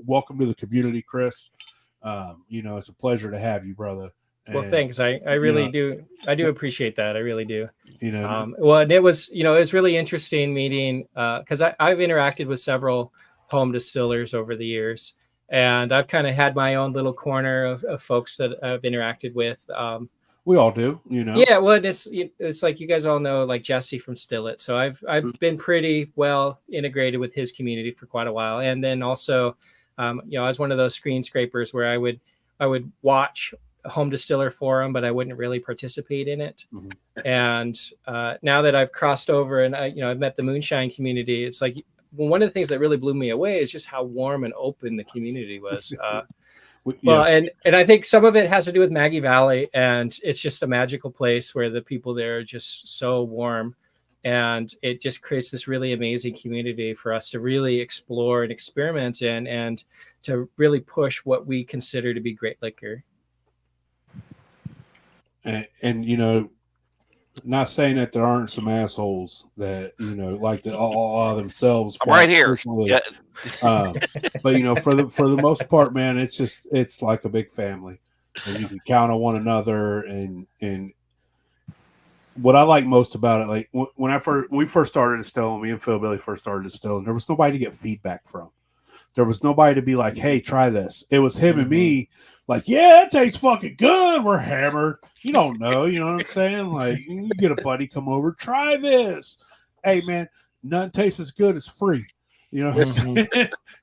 welcome to the community, Chris. It's a pleasure to have you, brother. Well, thanks. I really do. I do appreciate that. I really do. Well, and it was really interesting meeting because I've interacted with several home distillers over the years, and I've kind of had my own little corner of folks that I've interacted with. We all do, Yeah, well, it's like you guys all know, like Jesse from Stillet. So I've been pretty well integrated with his community for quite a while, and then also, I was one of those screen scrapers where I would watch a home distiller forum, but I wouldn't really participate in it. Mm-hmm. And now that I've crossed over and I've met the moonshine community, it's like one of the things that really blew me away is just how warm and open the community was. Well, and I think some of it has to do with Maggie Valley, and it's just a magical place where the people there are just so warm, and it just creates this really amazing community for us to really explore and experiment in, and to really push what we consider to be great liquor. And not saying that there aren't some assholes that like to all themselves. I'm right here. Yeah. But for the most part, man, it's like a big family, and you can count on one another. And what I like most about it, like when we first started distilling, me and Phil Billy first started distilling, there was nobody to get feedback from. There was nobody to be like, hey, try this. It was him and me, like, yeah, it tastes fucking good. We're hammered. You don't know. You know what I'm saying? Like, you get a buddy come over, try this. Hey, man, nothing tastes as good as free. You know what I'm saying?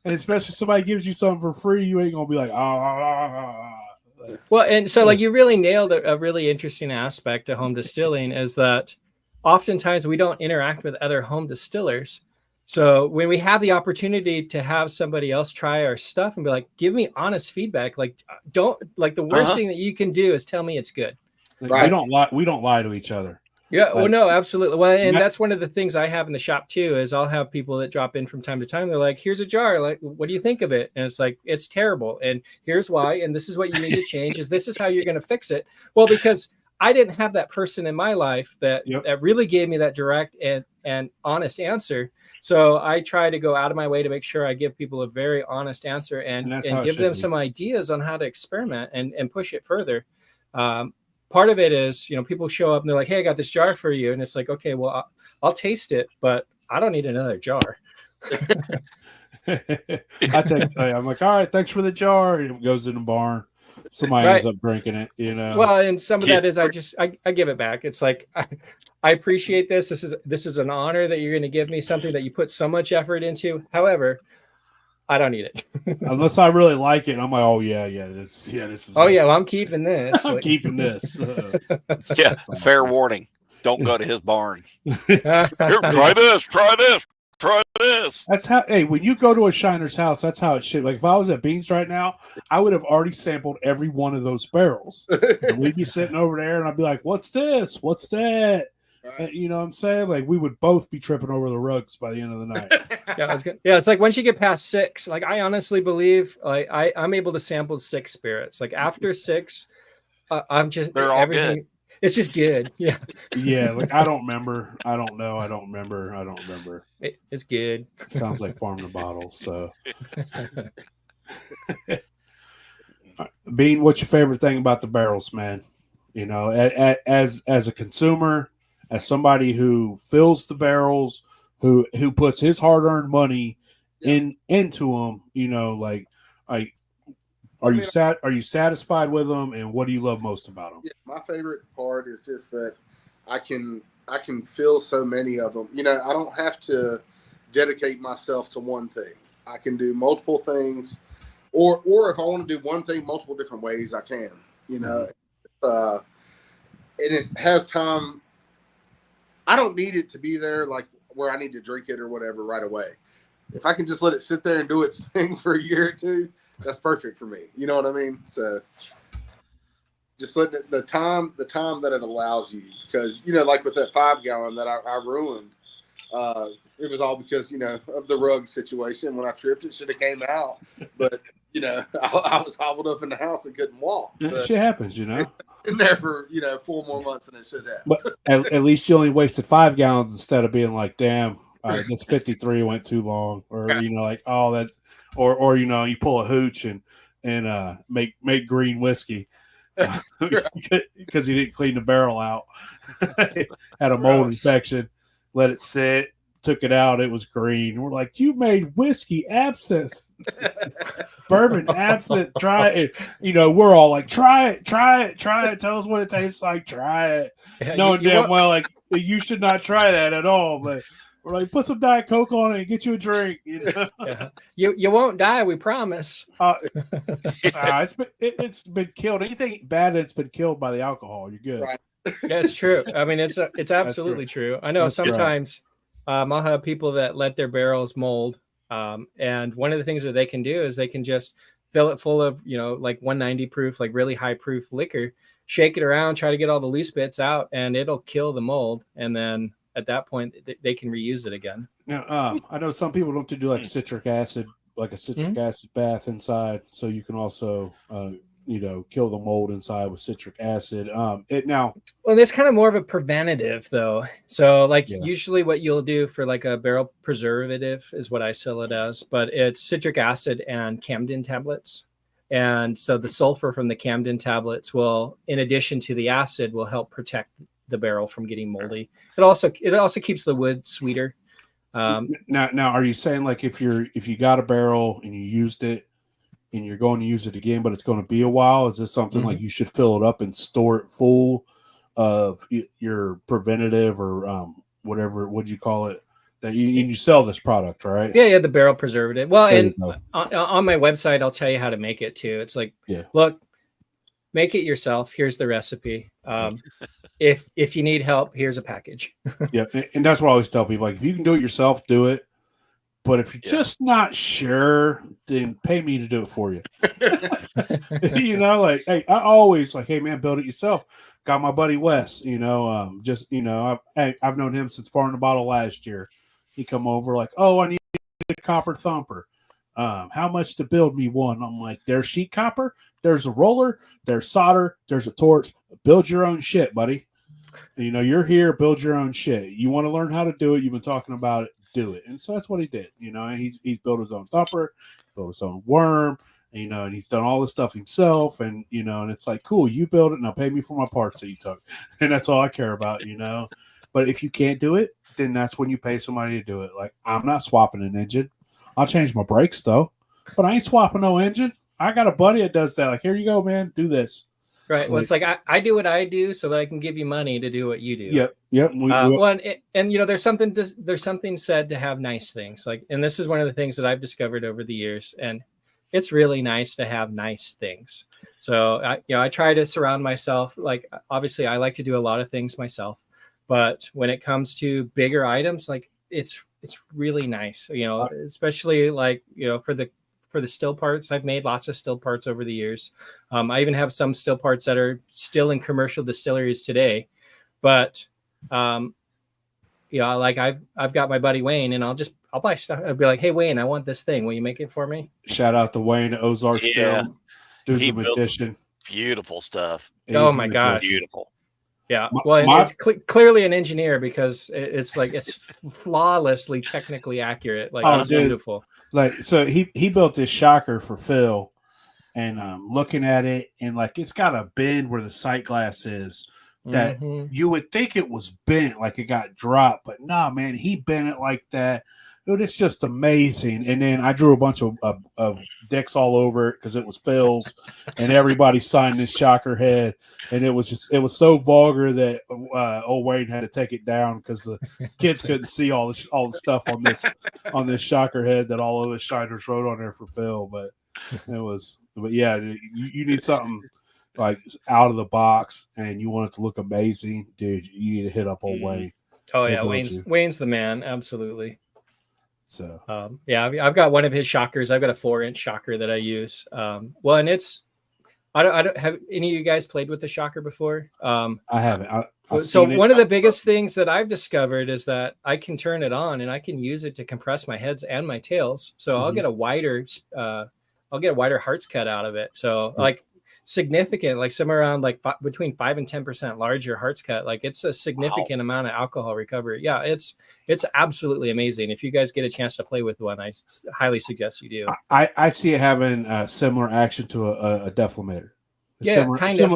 And especially if somebody gives you something for free, you ain't going to be like, Well, and so, like, you really nailed a really interesting aspect to home distilling is that oftentimes we don't interact with other home distillers. So when we have the opportunity to have somebody else try our stuff and be like, give me honest feedback, like don't like the worst thing that you can do is tell me it's good. Right. We don't lie to each other. Yeah. Well, no, absolutely. Well, and that's one of the things I have in the shop too, is I'll have people that drop in from time to time. They're like, here's a jar. Like, what do you think of it? And it's like, it's terrible. And here's why. And this is what you need to change this is how you're going to fix it. Well, because I didn't have that person in my life that really gave me that direct and honest answer. So I try to go out of my way to make sure I give people a very honest answer and give them some ideas on how to experiment and push it further. Part of it is, people show up and they're like, hey, I got this jar for you. And it's like, okay, well, I'll taste it, but I don't need another jar. I'm like, all right, thanks for the jar. And it goes in the barn. Somebody ends up drinking it, Well, and some of that is I give it back. It's like I appreciate this. This is an honor that you're going to give me something that you put so much effort into. However, I don't need it unless I really like it. I'm like, oh this is. Oh yeah, well, I'm keeping this. I'm keeping this. Yeah, fair warning. Don't go to his barn. Here, try this. Try this. That's how. Hey, when you go to a shiner's house, that's how it should. Like if I was at Beans right now, I would have already sampled every one of those barrels. And we'd be sitting over there, and I'd be like, "What's this? What's that?" Right. You know what I'm saying? Like we would both be tripping over the rugs by the end of the night. Yeah, it's like once you get past 6, like I honestly believe, like I'm able to sample 6 spirits. Like after 6, I'm just they're all good. It's just good. Yeah. Yeah. Like I don't remember. I don't know. I don't remember. It's good. Sounds like Farm to Bottle. So, Bean, what's your favorite thing about the barrels, man? As a consumer, as somebody who fills the barrels, who puts his hard-earned money into them, like Are you satisfied with them, and what do you love most about them? Yeah, my favorite part is just that I can feel so many of them. You know, I don't have to dedicate myself to one thing. I can do multiple things, or if I want to do one thing multiple different ways, I can. You know, and it has time. I don't need it to be there like where I need to drink it or whatever right away. If I can just let it sit there and do its thing for a year or two, that's perfect for me. You know what I mean? So just let the time that it allows you, because, you know, like with that 5-gallon that I ruined, it was all because, you know, of the rug situation. When I tripped, it should have came out, but you know, I was hobbled up in the house and couldn't walk. So shit happens, you know. It's been there for, you know, 4 more months than it should have. But at least you only wasted 5 gallons instead of being like, damn, this 53 went too long, or you know, like, oh, that's, or you know, you pull a hooch and make green whiskey because you didn't clean the barrel out. Had a mold infection, let it sit, took it out, it was green. We're like, you made whiskey absinthe, bourbon absinthe, try it. You know, we're all like, try it, tell us what it tastes like, try it. Yeah, Knowing damn well, like, you should not try that at all, but we're like, put some Diet Coke on it and get you a drink. You know? Yeah. You won't die, we promise. It's been killed. Anything bad that's been killed by the alcohol, you're good. Right. Yeah, it's true. I mean, it's absolutely true. I know That's sometimes I'll have people that let their barrels mold, and one of the things that they can do is they can just fill it full of, you know, like 190 proof, like really high proof liquor, shake it around, try to get all the loose bits out, and it'll kill the mold. And then at that point, they can reuse it again. Now, I know some people don't do like citric acid, like a citric acid bath inside, so you can also, you know, kill the mold inside with citric acid. Well, there's kind of more of a preventative though. So like usually what you'll do for like a barrel preservative is what I sell it as, but it's citric acid and Camden tablets. And so the sulfur from the Camden tablets will, in addition to the acid, will help protect the barrel from getting moldy. It also keeps the wood sweeter. Now, are you saying like if you got a barrel and you used it and you're going to use it again, but it's going to be a while, is this something like you should fill it up and store it full of your preventative or whatever, what'd you call it, that you sell this product, right? Yeah, the barrel preservative. Well, and on my website, I'll tell you how to make it too. It's like, look, make it yourself. Here's the recipe. If you need help, here's a package. Yeah, and that's what I always tell people. Like, if you can do it yourself, do it. But if you're just not sure, then pay me to do it for you. You know, like, hey, I always like, hey man, build it yourself. Got my buddy Wes. You know, just, you know, I've known him since Bar in the Bottle last year. He come over like, oh, I need a copper thumper. How much to build me one? I'm like, there's sheet copper, there's a roller, there's solder, there's a torch. Build your own shit, buddy. You know, you're here, build your own shit. You want to learn how to do it, you've been talking about it, do it. And so that's what he did. You know, and he's built his own thumper, built his own worm, you know, and he's done all this stuff himself. And, you know, and it's like, cool, you build it, now pay me for my parts that you took. And that's all I care about, you know. But if you can't do it, then that's when you pay somebody to do it. Like, I'm not swapping an engine. I'll change my brakes though, but I ain't swapping no engine. I got a buddy that does that. Like, here you go, man, do this. Right. Well, it's like I do what I do so that I can give you money to do what you do. Yep. Well, and you know, there's something said to have nice things. Like, and this is one of the things that I've discovered over the years, and it's really nice to have nice things. So I try to surround myself. Like, obviously, I like to do a lot of things myself, but when it comes to bigger items, like it's really nice. You know, especially like, you know, for the still parts. I've made lots of still parts over the years. I even have some still parts that are still in commercial distilleries today. But, you know, like I've got my buddy Wayne, and I'll buy stuff. I'll be like, hey, Wayne, I want this thing. Will you make it for me? Shout out to Wayne, Ozark Still. He builds beautiful stuff. Oh my gosh. Beautiful. Yeah. Well, and it's clearly an engineer, because it's like, it's flawlessly technically accurate. Like, it's beautiful. Like, so he built this shocker for Phil, and looking at it, and like, it's got a bend where the sight glass is that you would think it was bent, like it got dropped, but nah, man, he bent it like that Dude, it's just amazing. And then I drew a bunch of dicks all over it because it was Phil's, and everybody signed this shocker head. And it was so vulgar that old Wayne had to take it down because the kids couldn't see all the stuff on this shocker head that all of his shiners wrote on there for Phil. But yeah, you need something like out of the box, and you want it to look amazing, dude. You need to hit up old Wayne. Oh yeah, Wayne's the man, absolutely. So yeah, I've got one of his shockers. I've got a 4-inch shocker that I use. Well, and I don't have any of you guys played with the shocker before. I haven't. So one of the biggest things that I've discovered is that I can turn it on and I can use it to compress my heads and my tails. So I'll get a wider hearts cut out of it. So like significant, like somewhere around like between 5 and 10% larger hearts cut. Like it's a significant amount of alcohol recovery. Yeah, it's absolutely amazing. If you guys get a chance to play with one, I highly suggest you do. I see it having a similar action to a deflameter. Yeah,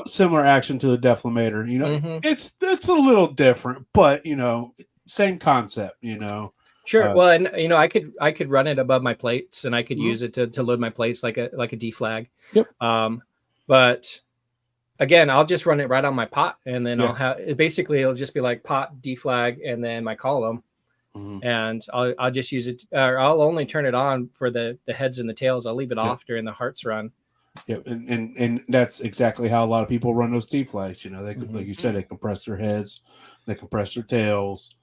similar action to a deflameter. You know, it's a little different, but you know, same concept. You know. Sure. Well, and you know, I could run it above my plates, and I could use it to load my plates like a deflag. Yep. But again, I'll just run it right on my pot, and then it'll just be like pot, deflag, and then my column, and I'll just use it, or I'll only turn it on for the heads and the tails. I'll leave it off during the hearts run. Yeah, and that's exactly how a lot of people run those deflags. You know, they like you said, they compress their heads, they compress their tails,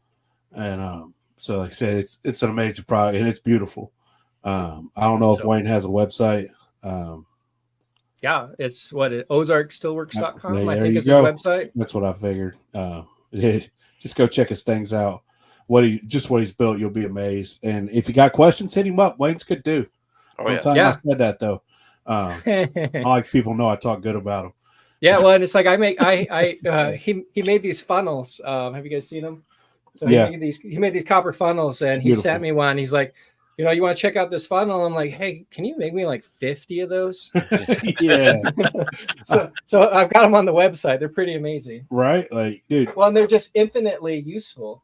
and so like I said, it's an amazing product and it's beautiful. I don't know if Wayne has a website. Yeah, it's ozarkstillworks.com. I think is his website. That's what I figured. Just go check his things out. What he's built, you'll be amazed. And if you got questions, hit him up. Wayne's good dude. I said that though. I like people know I talk good about him. Yeah, well, and it's like he made these funnels. Have you guys seen them? So he made these copper funnels, and he sent me one. He's like, you know, you want to check out this funnel? I'm like, hey, can you make me like 50 of those? Yeah. so I've got them on the website. They're pretty amazing. Right? Like, dude. Well, and they're just infinitely useful.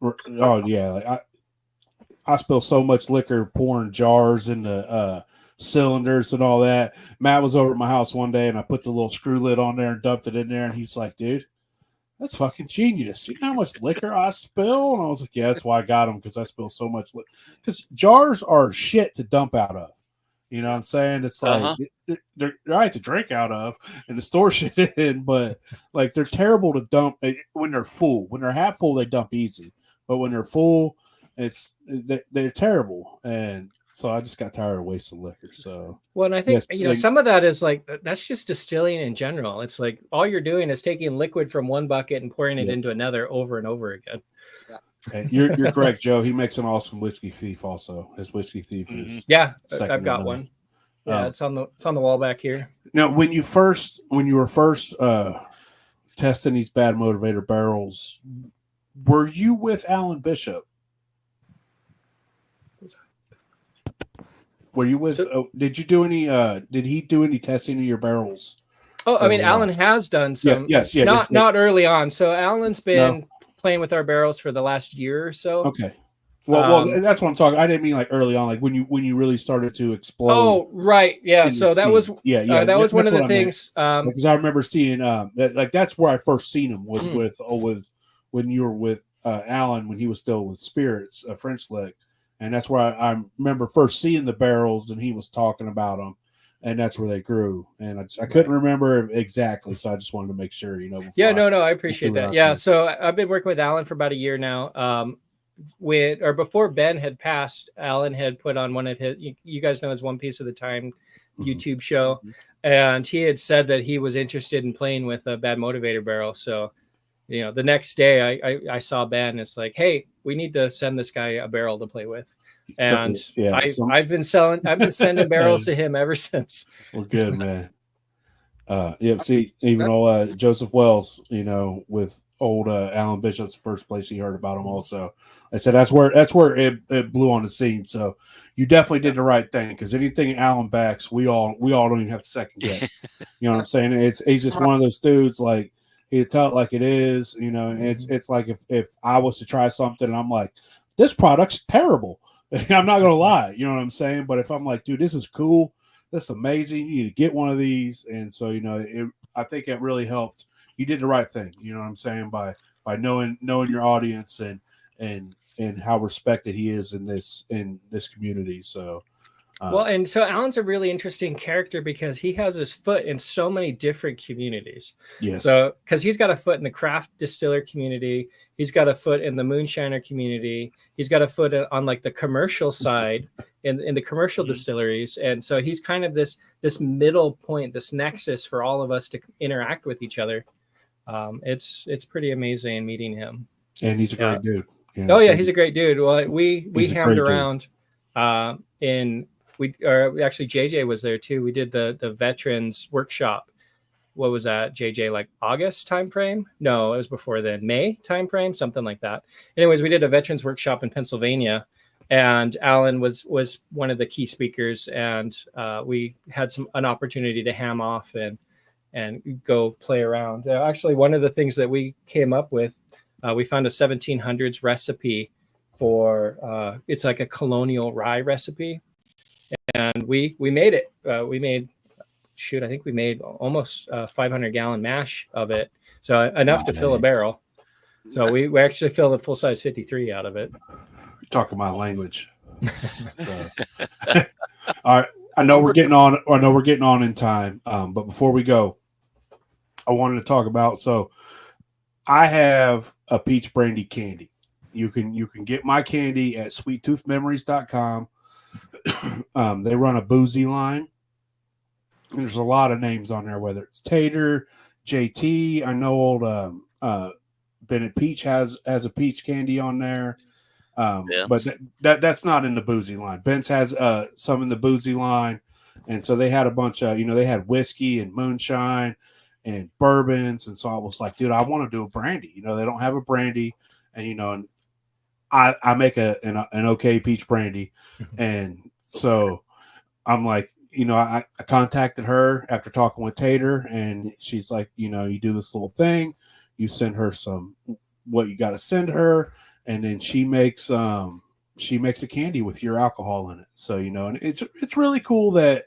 Oh, yeah. Like I spill so much liquor pouring jars into cylinders and all that. Matt was over at my house one day, and I put the little screw lid on there and dumped it in there, and he's like, dude, that's fucking genius. You know how much liquor I spill? And I was like, yeah, that's why I got them, because I spill so much liquor. Because jars are shit to dump out of. You know what I'm saying? It's like they're all right to drink out of and to store shit in, but like they're terrible to dump when they're full. When they're half full, they dump easy. But when they're full, they're terrible. And so I just got tired of wasting liquor. So and I think some of that is like that's just distilling in general. It's like all you're doing is taking liquid from one bucket and pouring it into another over and over again. Yeah. And you're correct, Joe. He makes an awesome whiskey thief. Also, his whiskey thief is I've got one. Yeah, it's on the wall back here. Now, when you were first testing these bad motivator barrels, were you with Alan Bishop? Were you with? Did you do any? Did he do any testing of your barrels? Oh, I mean, Alan has done some. Yes. Not early on. So Alan's been playing with our barrels for the last year or so. Okay. Well, that's what I'm talking. I didn't mean like early on, like when you really started to explode. Oh, right, yeah. So that was that was one of the things. Because I remember seeing that's where I first seen him was with when you were with Alan when he was still with Spirits, French Lick. And that's where I remember first seeing the barrels, and he was talking about them, and that's where they grew. And I couldn't remember exactly, so I just wanted to make sure, Yeah, no, I appreciate that. Yeah, so I've been working with Alan for about a year now. Before Ben had passed, Alan had put on one of his, you guys know his One Piece of the Time YouTube show, and he had said that he was interested in playing with a bad motivator barrel. So, the next day I saw Ben. It's like, hey, we need to send this guy a barrel to play with, and I've been sending barrels to him ever since. Well, good, man. See, even old Joseph Wells, with old Alan Bishop's first place he heard about him also. I said that's where it blew on the scene. So you definitely did the right thing, because anything Alan backs, we all don't even have to second guess. You know what I'm saying? He's just one of those dudes, like he'd tell it like it is, and it's like if I was to try something and I'm like, this product's terrible, I'm not gonna lie, you know what I'm saying. But if I'm like, dude, this is cool, this is amazing, you need to get one of these, and so I think it really helped. You did the right thing, you know what I'm saying, by knowing your audience and how respected he is in this community. So well, and so Alan's a really interesting character because he has his foot in so many different communities. yes, So because he's got a foot in the craft distiller community, he's got a foot in the moonshiner community, he's got a foot on like the commercial side in the commercial distilleries, and so he's kind of this middle point, this nexus for all of us to interact with each other. It's pretty amazing meeting him, and he's a great dude. Oh yeah, he's a great dude. Well, we hammed around actually JJ was there too. We did the veterans workshop. What was that, JJ? Like August timeframe? No, it was before then. May timeframe, something like that. Anyways, we did a veterans workshop in Pennsylvania, and Alan was one of the key speakers, and we had an opportunity to ham off and go play around. Actually, one of the things that we came up with, we found a 1700s recipe for it's like a colonial rye recipe. And we made it. I think we made almost 500-gallon mash of it. So enough to fill a barrel. So we actually filled a full-size 53 out of it. You're talking my language. All right. I know we're getting on in time. But before we go, I wanted to talk about, so I have a peach brandy candy. You can get my candy at sweettoothmemories.com. They run a boozy line. There's a lot of names on there, whether it's Tater, JT. I know old Bennett Peach has a peach candy on there. But that's not in the boozy line. Ben's has some in the boozy line. And so they had a bunch of, they had whiskey and moonshine and bourbons. And so I was like, dude, I want to do a brandy. They don't have a brandy. And, and I make an okay peach brandy. And so I'm like, I contacted her after talking with Tater, and she's like, you do this little thing, you send her what you got to send her, and then she makes a candy with your alcohol in it. So, and it's really cool that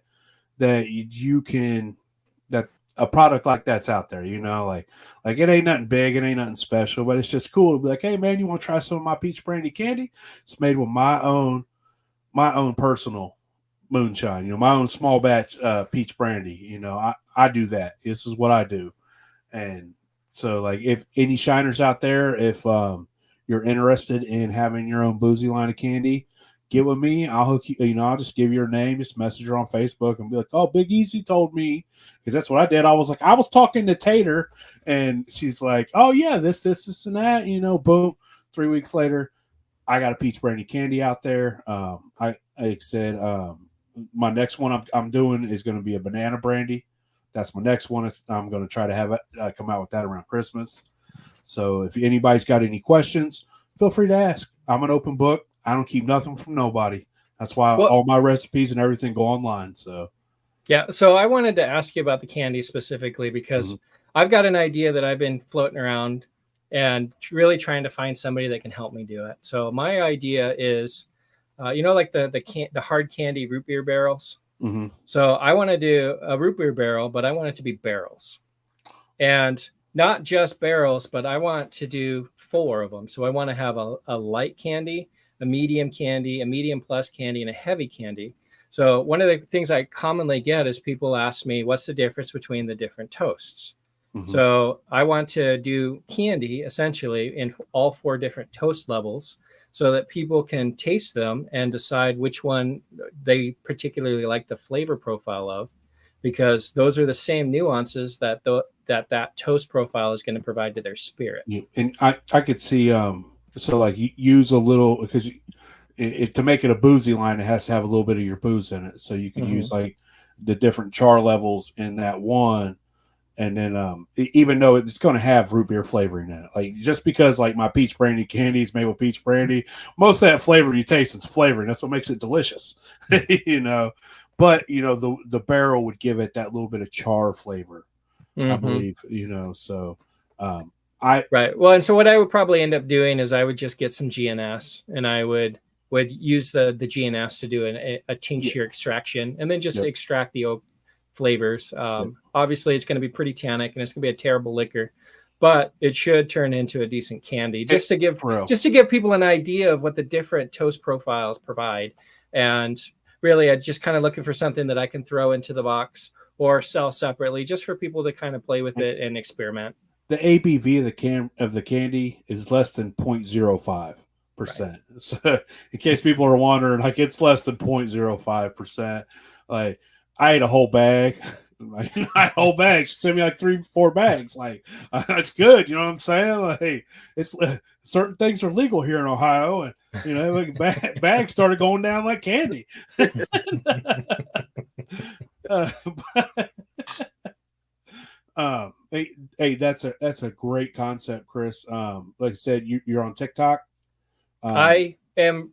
you can, that a product like that's out there, like it ain't nothing big, it ain't nothing special, but it's just cool to be like, hey man, you want to try some of my peach brandy candy? It's made with my own personal moonshine, my own small batch peach brandy. I do that. This is what I do. And so, like, if any shiners out there, if you're interested in having your own boozy line of candy, get with me. I'll hook you. I'll just give you her name, just message her on Facebook, and be like, "Oh, Big Easy told me," because that's what I did. I was like, I was talking to Tater, and she's like, "Oh yeah, this, and that." Boom. 3 weeks later, I got a peach brandy candy out there. I said, my next one I'm doing is going to be a banana brandy. That's my next one. I'm going to try to have it come out with that around Christmas. So if anybody's got any questions, feel free to ask. I'm an open book. I don't keep nothing from nobody. That's why all my recipes and everything go online. So, yeah. So I wanted to ask you about the candy specifically because I've got an idea that I've been floating around and really trying to find somebody that can help me do it. So my idea is, like the hard candy root beer barrels. Mm-hmm. So I want to do a root beer barrel, but I want it to be barrels, and not just barrels, but I want to do 4 of them. So I want to have a light candy, a medium plus candy, and a heavy candy. So one of the things I commonly get is people ask me, what's the difference between the different toasts? Mm-hmm. So I want to do candy essentially in all 4 different toast levels so that people can taste them and decide which one they particularly like the flavor profile of, because those are the same nuances that that toast profile is going to provide to their spirit. Yeah. And I could see, so like you use a little, because to make it a boozy line, it has to have a little bit of your booze in it. So you can use like the different char levels in that one. And then even though it's going to have root beer flavoring in it, like just because like my peach brandy candy is made with peach brandy, most of that flavor you taste is flavoring. That's what makes it delicious, But the barrel would give it that little bit of char flavor, I believe. So right. Well, and so what I would probably end up doing is I would just get some GNS and I would would use the GNS to do a tincture extraction and then just extract the oak flavors. Obviously, it's going to be pretty tannic and it's going to be a terrible liquor, but it should turn into a decent candy just to give people an idea of what the different toast profiles provide. And really, I'm just kind of looking for something that I can throw into the box or sell separately just for people to kind of play with it and experiment. The ABV of the candy is less than 0.05%. Right. So in case people are wondering, like, it's less than 0.05%. Like, I ate a whole bag. She sent me like 3-4 bags. Like, that's good. You know what I'm saying? Like, it's certain things are legal here in Ohio, and like bags started going down like candy. Hey, that's a great concept, Chris. Like I said, you're on TikTok. I am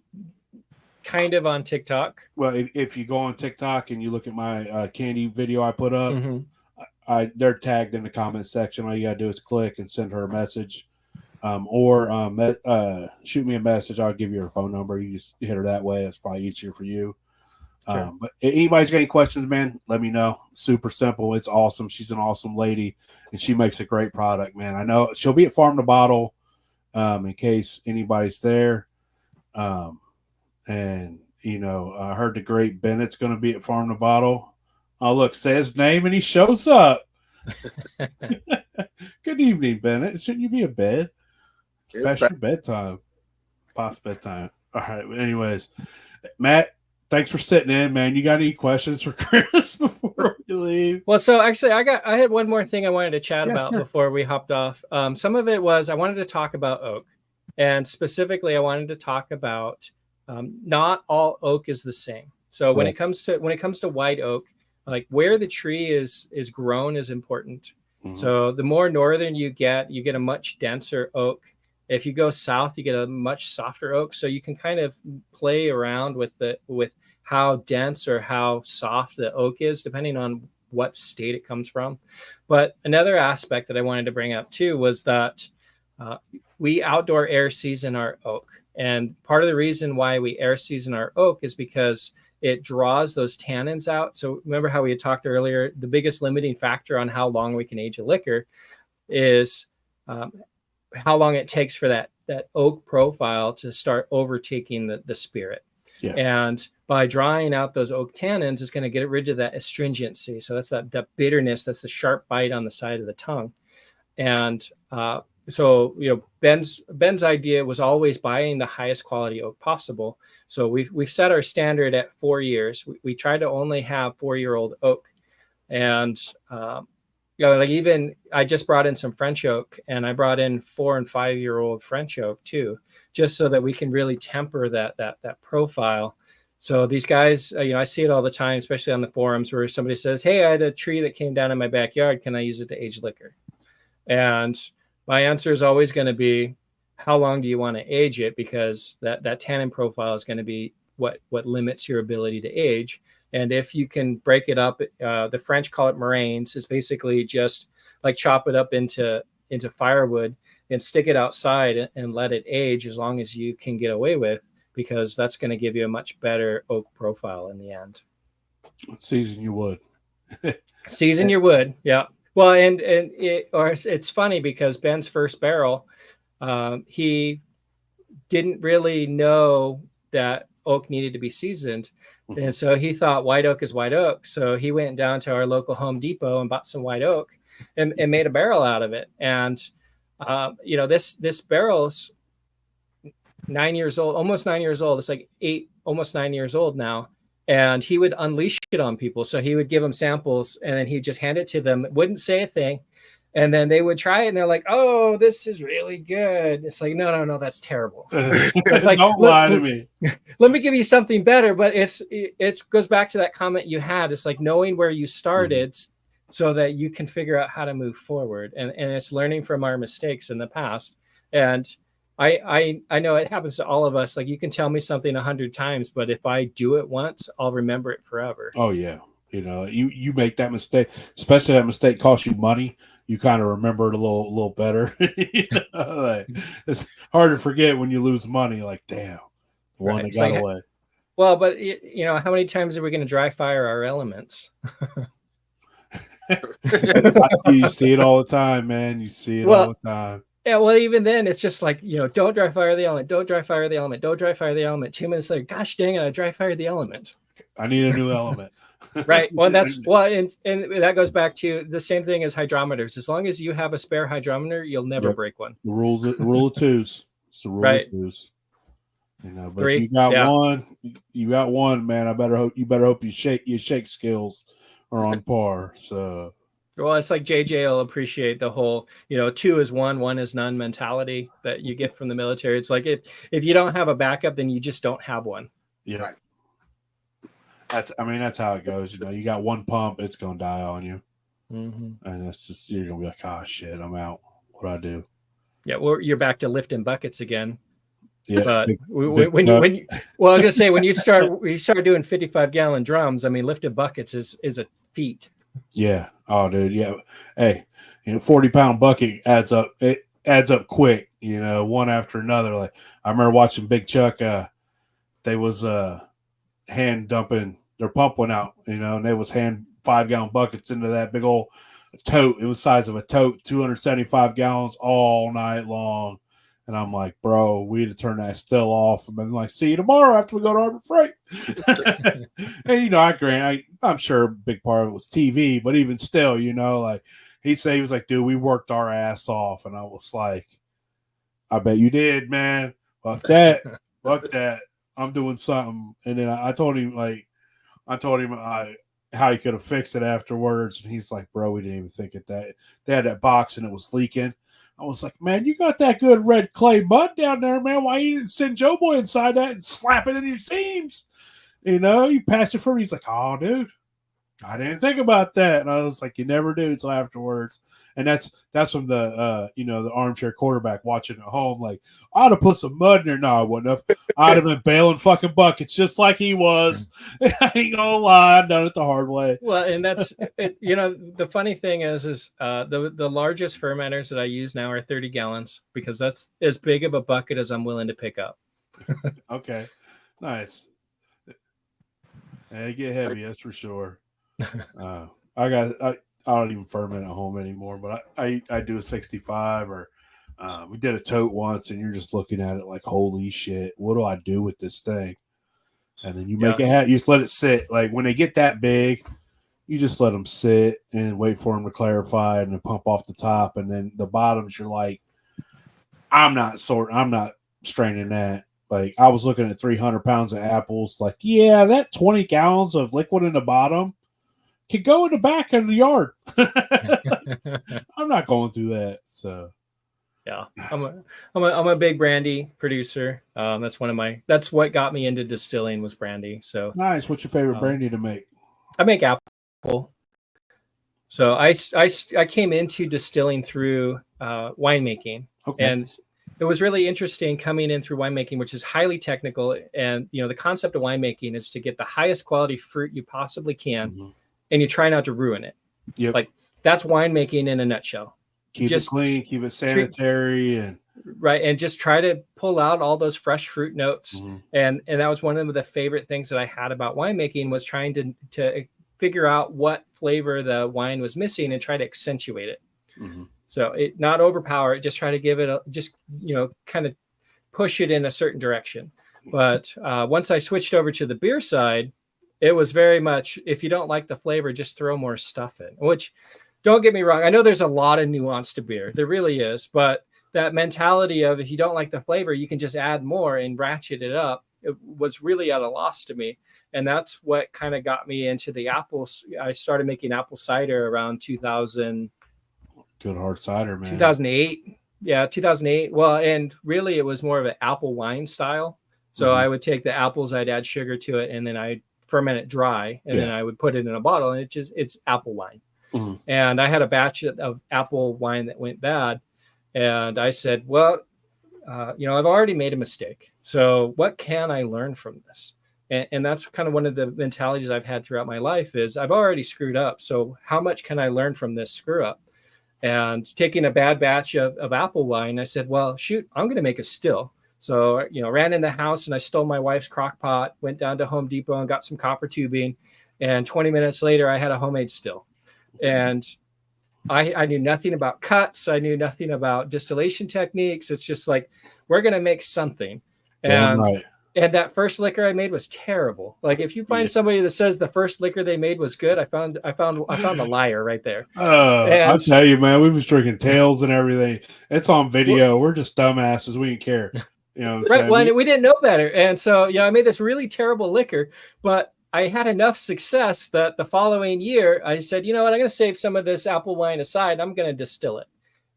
kind of on TikTok. Well, if you go on TikTok and you look at my candy video I put up, they're tagged in the comment section. All you gotta do is click and send her a message, or shoot me a message. I'll give you her phone number. You just hit her that way. It's probably easier for you. Sure. But anybody's got any questions, man, let me know. Super simple. It's awesome. She's an awesome lady, and she makes a great product, man. I know she'll be at Farm to Bottle in case anybody's there. And I heard the great Bennett's going to be at Farm to Bottle. Oh, look, say his name and he shows up. Good evening, Bennett. Shouldn't you be in bed? That's your bedtime. Past bedtime. All right. Anyways, Matt, thanks for sitting in, man. You got any questions for Chris before we leave? Well, so actually, I had one more thing I wanted to chat about before we hopped off. Some of it was I wanted to talk about oak, and specifically, I wanted to talk about not all oak is the same. So when it comes to white oak, like where the tree is grown is important. So the more northern you get a much denser oak. If you go south, you get a much softer oak. So you can kind of play around with how dense or how soft the oak is, depending on what state it comes from. But another aspect that I wanted to bring up too was that we outdoor air season our oak. And part of the reason why we air season our oak is because it draws those tannins out. So remember how we had talked earlier, the biggest limiting factor on how long we can age a liquor is how long it takes for that oak profile to start overtaking the spirit. Yeah. And by drying out those oak tannins, it's going to get rid of that astringency. So that's that bitterness, that's the sharp bite on the side of the tongue. And so Ben's idea was always buying the highest quality oak possible. So we've set our standard at 4 years. We try to only have 4-year-old oak. And like even I just brought in some French oak, and I brought in 4 and 5-year-old French oak too, just so that we can really temper that profile. So these guys, I see it all the time, especially on the forums, where somebody says, "Hey, I had a tree that came down in my backyard. Can I use it to age liquor?" And my answer is always going to be, how long do you want to age it? Because that tannin profile is going to be what limits your ability to age. And if you can break it up, the French call it moraines. It's basically just like chop it up into firewood and stick it outside and let it age as long as you can get away with, because that's going to give you a much better oak profile in the end. Season your wood. Season your wood, yeah. Well, and it's funny because Ben's first barrel, he didn't really know that oak needed to be seasoned. And so he thought white oak is white oak. So he went down to our local Home Depot and bought some white oak and made a barrel out of it. And, this barrel's 9 years old, almost 9 years old. It's like almost 9 years old now. And he would unleash it on people. So he would give them samples and then he'd just hand it to them, wouldn't say a thing. And then they would try it and they're like, "Oh, this is really good." It's like, no, that's terrible. It's like, don't lie to me. Let me give you something better. But it goes back to that comment you had. It's like knowing where you started so that you can figure out how to move forward. And it's learning from our mistakes in the past. And I know it happens to all of us. Like, you can tell me something 100 times, but if I do it once, I'll remember it forever. Oh yeah. You make that mistake, especially that mistake costs you money. You kind of remember it a little better. Like, it's hard to forget when you lose money. Like, damn, One that got away. Well, but you know, how many times are we going to dry fire our elements? You see it all the time, man. You see it all the time. Yeah, well, even then, it's just like, you know, don't dry fire the element. Don't dry fire the element. Don't dry fire the element. 2 minutes later, gosh dang it, I dry fired the element. I need a new element. Right. Well, that's and that goes back to the same thing as hydrometers. As long as you have a spare hydrometer, you'll never break one. The rule of twos. It's the rule of twos. You know, but if you got one, man. I better hope your shake skills are on par. So, well, it's like JJ will appreciate the whole, you know, 2 is 1, 1 is none mentality that you get from the military. It's like if you don't have a backup, then you just don't have one. Yeah. Right. That's how it goes. You know, you got one pump, it's gonna die on you, and it's just you're gonna be like, oh shit, I'm out. What do I do? Yeah, well, you're back to lifting buckets again. Yeah, but when you well, I was gonna say when you start doing 55-gallon drums, I mean, lifting buckets is a feat. Yeah. Oh, dude. Yeah. Hey, you know, 40-pound bucket adds up. It adds up quick. You know, one after another. Like I remember watching Big Chuck. They was hand dumping. Their pump went out. You know, and they was hand 5-gallon buckets into that big old tote. It was the size of a tote, 275 gallons all night long. And I'm like, bro, we had to turn that still off. And been like, see you tomorrow after we go to Harbor Freight. And, you know, I'm sure a big part of it was TV, but even still, you know, like he was like, dude, we worked our ass off. And I was like, I bet you did, man. Fuck that. Fuck that. I'm doing something. And then I told him how he could have fixed it afterwards. And he's like, bro, we didn't even think of that. They had that box and it was leaking. I was like, man, you got that good red clay mud down there, man. Why you didn't send Joe Boy inside that and slap it in your seams? You know, you pass it for me. He's like, oh, dude, I didn't think about that. And I was like, you never do until afterwards. And that's from the the armchair quarterback watching at home. Like, I ought to put some mud in there. No, I wouldn't have. I'd have been bailing fucking buckets just like he was. I ain't gonna lie, I've done it the hard way. Well, and that's it. You know, the funny thing is the largest fermenters that I use now are 30 gallons because that's as big of a bucket as I'm willing to pick up. Okay, nice. They get heavy, that's for sure. I don't even ferment at home anymore, but I do a 65 or we did a tote once, and you're just looking at it like, holy shit, what do I do with this thing? And then you make it, you just let it sit. Like when they get that big, you just let them sit and wait for them to clarify and then pump off the top. And then the bottoms, you're like, I'm not straining that. Like I was looking at 300 pounds of apples. Like, yeah, that 20 gallons of liquid in the bottom could go in the back of the yard. I'm not going through that. So, yeah, I'm a big brandy producer. That's what got me into distilling was brandy. So nice. What's your favorite brandy to make? I make apple. So I came into distilling through winemaking, and it was really interesting coming in through winemaking, which is highly technical. And you know, the concept of winemaking is to get the highest quality fruit you possibly can. And you try not to ruin it. Yep. Like that's winemaking in a nutshell. Keep it clean, keep it sanitary, and just try to pull out all those fresh fruit notes. And that was one of the favorite things that I had about winemaking was trying to figure out what flavor the wine was missing and try to accentuate it. So it not overpower it, just try to give it kind of push it in a certain direction. But once I switched over to the beer side, it was very much, if you don't like the flavor, just throw more stuff in, which don't get me wrong. I know there's a lot of nuance to beer. There really is. But that mentality of if you don't like the flavor, you can just add more and ratchet it up. It was really at a loss to me. And that's what kind of got me into the apples. I started making apple cider around 2000. Good hard cider, man. 2008. Yeah, 2008. Well, and really it was more of an apple wine style. So I would take the apples, I'd add sugar to it, and then I'd ferment it dry, and then I would put it in a bottle, and it's apple wine. And I had a batch of apple wine that went bad, and I said, well, I've already made a mistake, so what can I learn from this? And that's kind of one of the mentalities I've had throughout my life is I've already screwed up, so how much can I learn from this screw up? And taking a bad batch of apple wine, I said, well, shoot, I'm going to make a still. So, ran in the house and I stole my wife's crock pot, went down to Home Depot and got some copper tubing. And 20 minutes later, I had a homemade still. And I knew nothing about cuts. I knew nothing about distillation techniques. It's just like, we're going to make something. And that first liquor I made was terrible. Like, if you find somebody that says the first liquor they made was good, I found a liar right there. I'll tell you, man, we was drinking tails and everything. It's on video. We're just dumbasses. We didn't care. Right. Well, we didn't know better. And so, I made this really terrible liquor, but I had enough success that the following year I said, you know what, I'm going to save some of this apple wine aside. I'm going to distill it.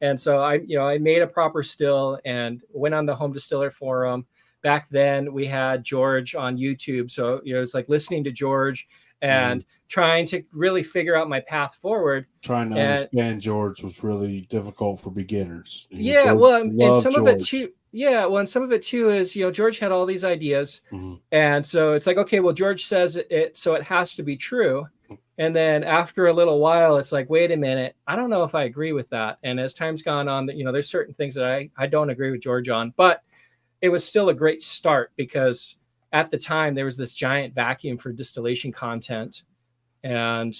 And so I made a proper still and went on the Home Distiller Forum. Back then we had George on YouTube. So, it's like listening to George and trying to really figure out my path forward. Trying to understand George was really difficult for beginners. Yeah. Well, and some of it too. Yeah, well, and some of it too is, George had all these ideas. And so it's like, okay, well, George says it, so it has to be true. And then after a little while, it's like, wait a minute, I don't know if I agree with that. And as time's gone on, there's certain things that I don't agree with George on, but it was still a great start because at the time there was this giant vacuum for distillation content, and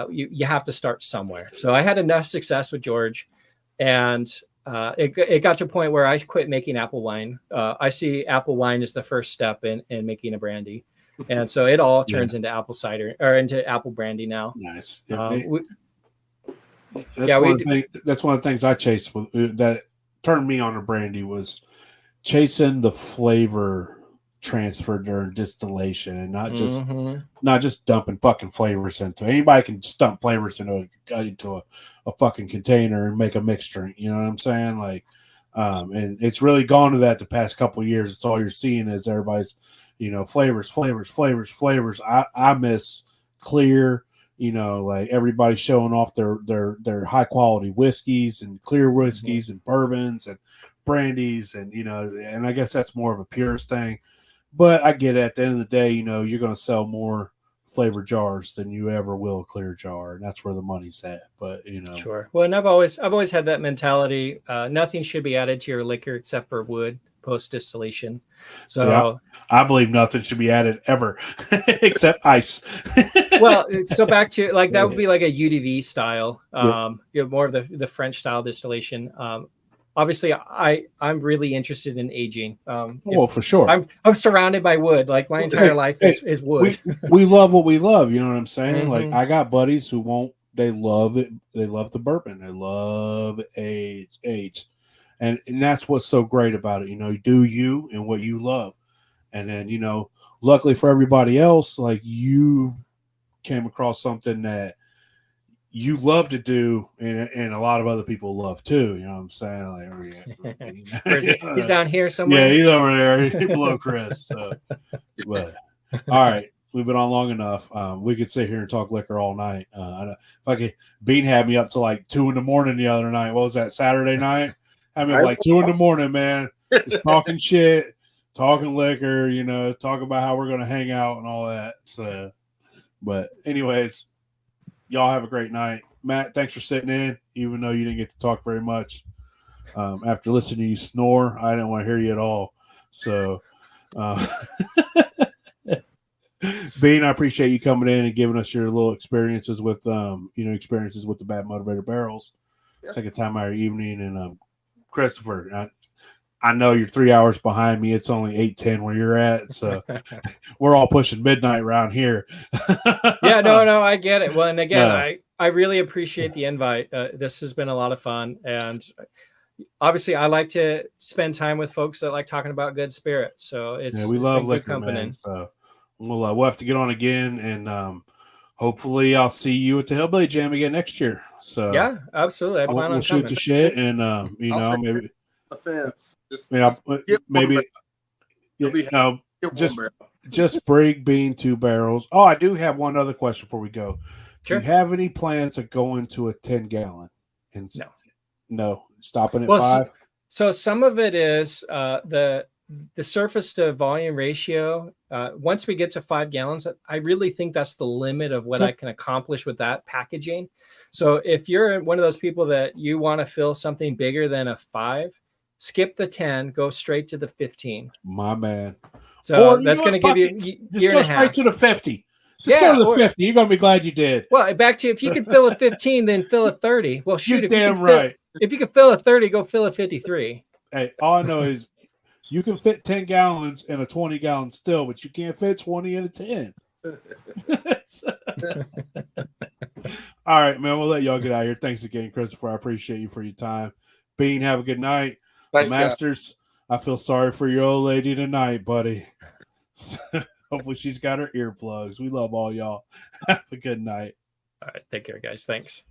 you have to start somewhere. So I had enough success with George, and it got to a point where I quit making apple wine. I see apple wine as the first step in making a brandy. And so it all turns into apple cider or into apple brandy now. Nice. That's one of the things I chased that turned me on to brandy was chasing the flavor transfer during distillation and not just dumping fucking flavors into it. Anybody can just dump flavors into a fucking container and make a mixed drink. You know what I'm saying? Like, and it's really gone to that the past couple of years. It's all you're seeing is everybody's, flavors. I miss clear, like everybody showing off their high quality whiskeys and clear whiskeys and bourbons and brandies and and I guess that's more of a purist thing. But I get it. At the end of the day, you're going to sell more flavor jars than you ever will a clear jar, and that's where the money's at. But sure. Well, and I've always had that mentality. Nothing should be added to your liquor except for wood post distillation. So I believe nothing should be added ever except ice. Well, so back to like that would be like a UDV style, more of the French style distillation. Obviously, I'm really interested in aging. Well, for sure. I'm surrounded by wood. Like my entire life is wood. We love what we love. You know what I'm saying? Like I got buddies who won't. They love it. They love the bourbon. They love age, and that's what's so great about it. Do you and what you love, and then luckily for everybody else, like you came across something that you love to do, and a lot of other people love too. You know what I'm saying? Like, he's down here somewhere. Yeah, he's over there. He's below Chris. But all right, we've been on long enough. We could sit here and talk liquor all night. Fucking Bean had me up to like 2 a.m. the other night. What was that? Saturday night? Had me up like 2 a.m, man. Just talking shit, talking liquor. Talking about how we're gonna hang out and all that. So, but anyways. Y'all have a great night. Matt, thanks for sitting in, even though you didn't get to talk very much. After listening to you snore, I didn't want to hear you at all. So, Bean, I appreciate you coming in and giving us your little experiences with, experiences with the Bad Motivator barrels. Yep. Take a time out of your evening. And Christopher, I know you're 3 hours behind me. It's only 8:10 where you're at, so we're all pushing midnight around here. Yeah, no, I get it. Well, and again, I really appreciate the invite. This has been a lot of fun, and obviously, I like to spend time with folks that like talking about good spirit. So we love liquor, company. Man. So we'll have to get on again, and hopefully, I'll see you at the Hillbilly Jam again next year. So yeah, absolutely. I plan on shoot the shit, and maybe. Offense. Just bring Bean 2 barrels. Oh, I do have one other question before we go. Sure. Do you have any plans of going to a 10-gallon? No, stopping at 5. So some of it is the surface to volume ratio. Once we get to 5 gallons, I really think that's the limit of what I can accomplish with that packaging. So if you're one of those people that you want to fill something bigger than a 5, skip the 10, go straight to the 15. My man. So Or that's going to give you just year go and a half. straight to the 50. Just go to the 50. You're going to be glad you did. Well, back to if you could fill a 15, then fill a 30. Well, shoot, if you could fill a 30, go fill a 53. Hey, all I know is you can fit 10 gallons in a 20-gallon still, but you can't fit 20 in a 10. All right, man. We'll let y'all get out of here. Thanks again, Christopher. I appreciate you for your time. Bean, have a good night. Thanks, Masters, guys. I feel sorry for your old lady tonight, buddy. Hopefully she's got her earplugs. We love all y'all. Have a good night. All right. Take care, guys. Thanks.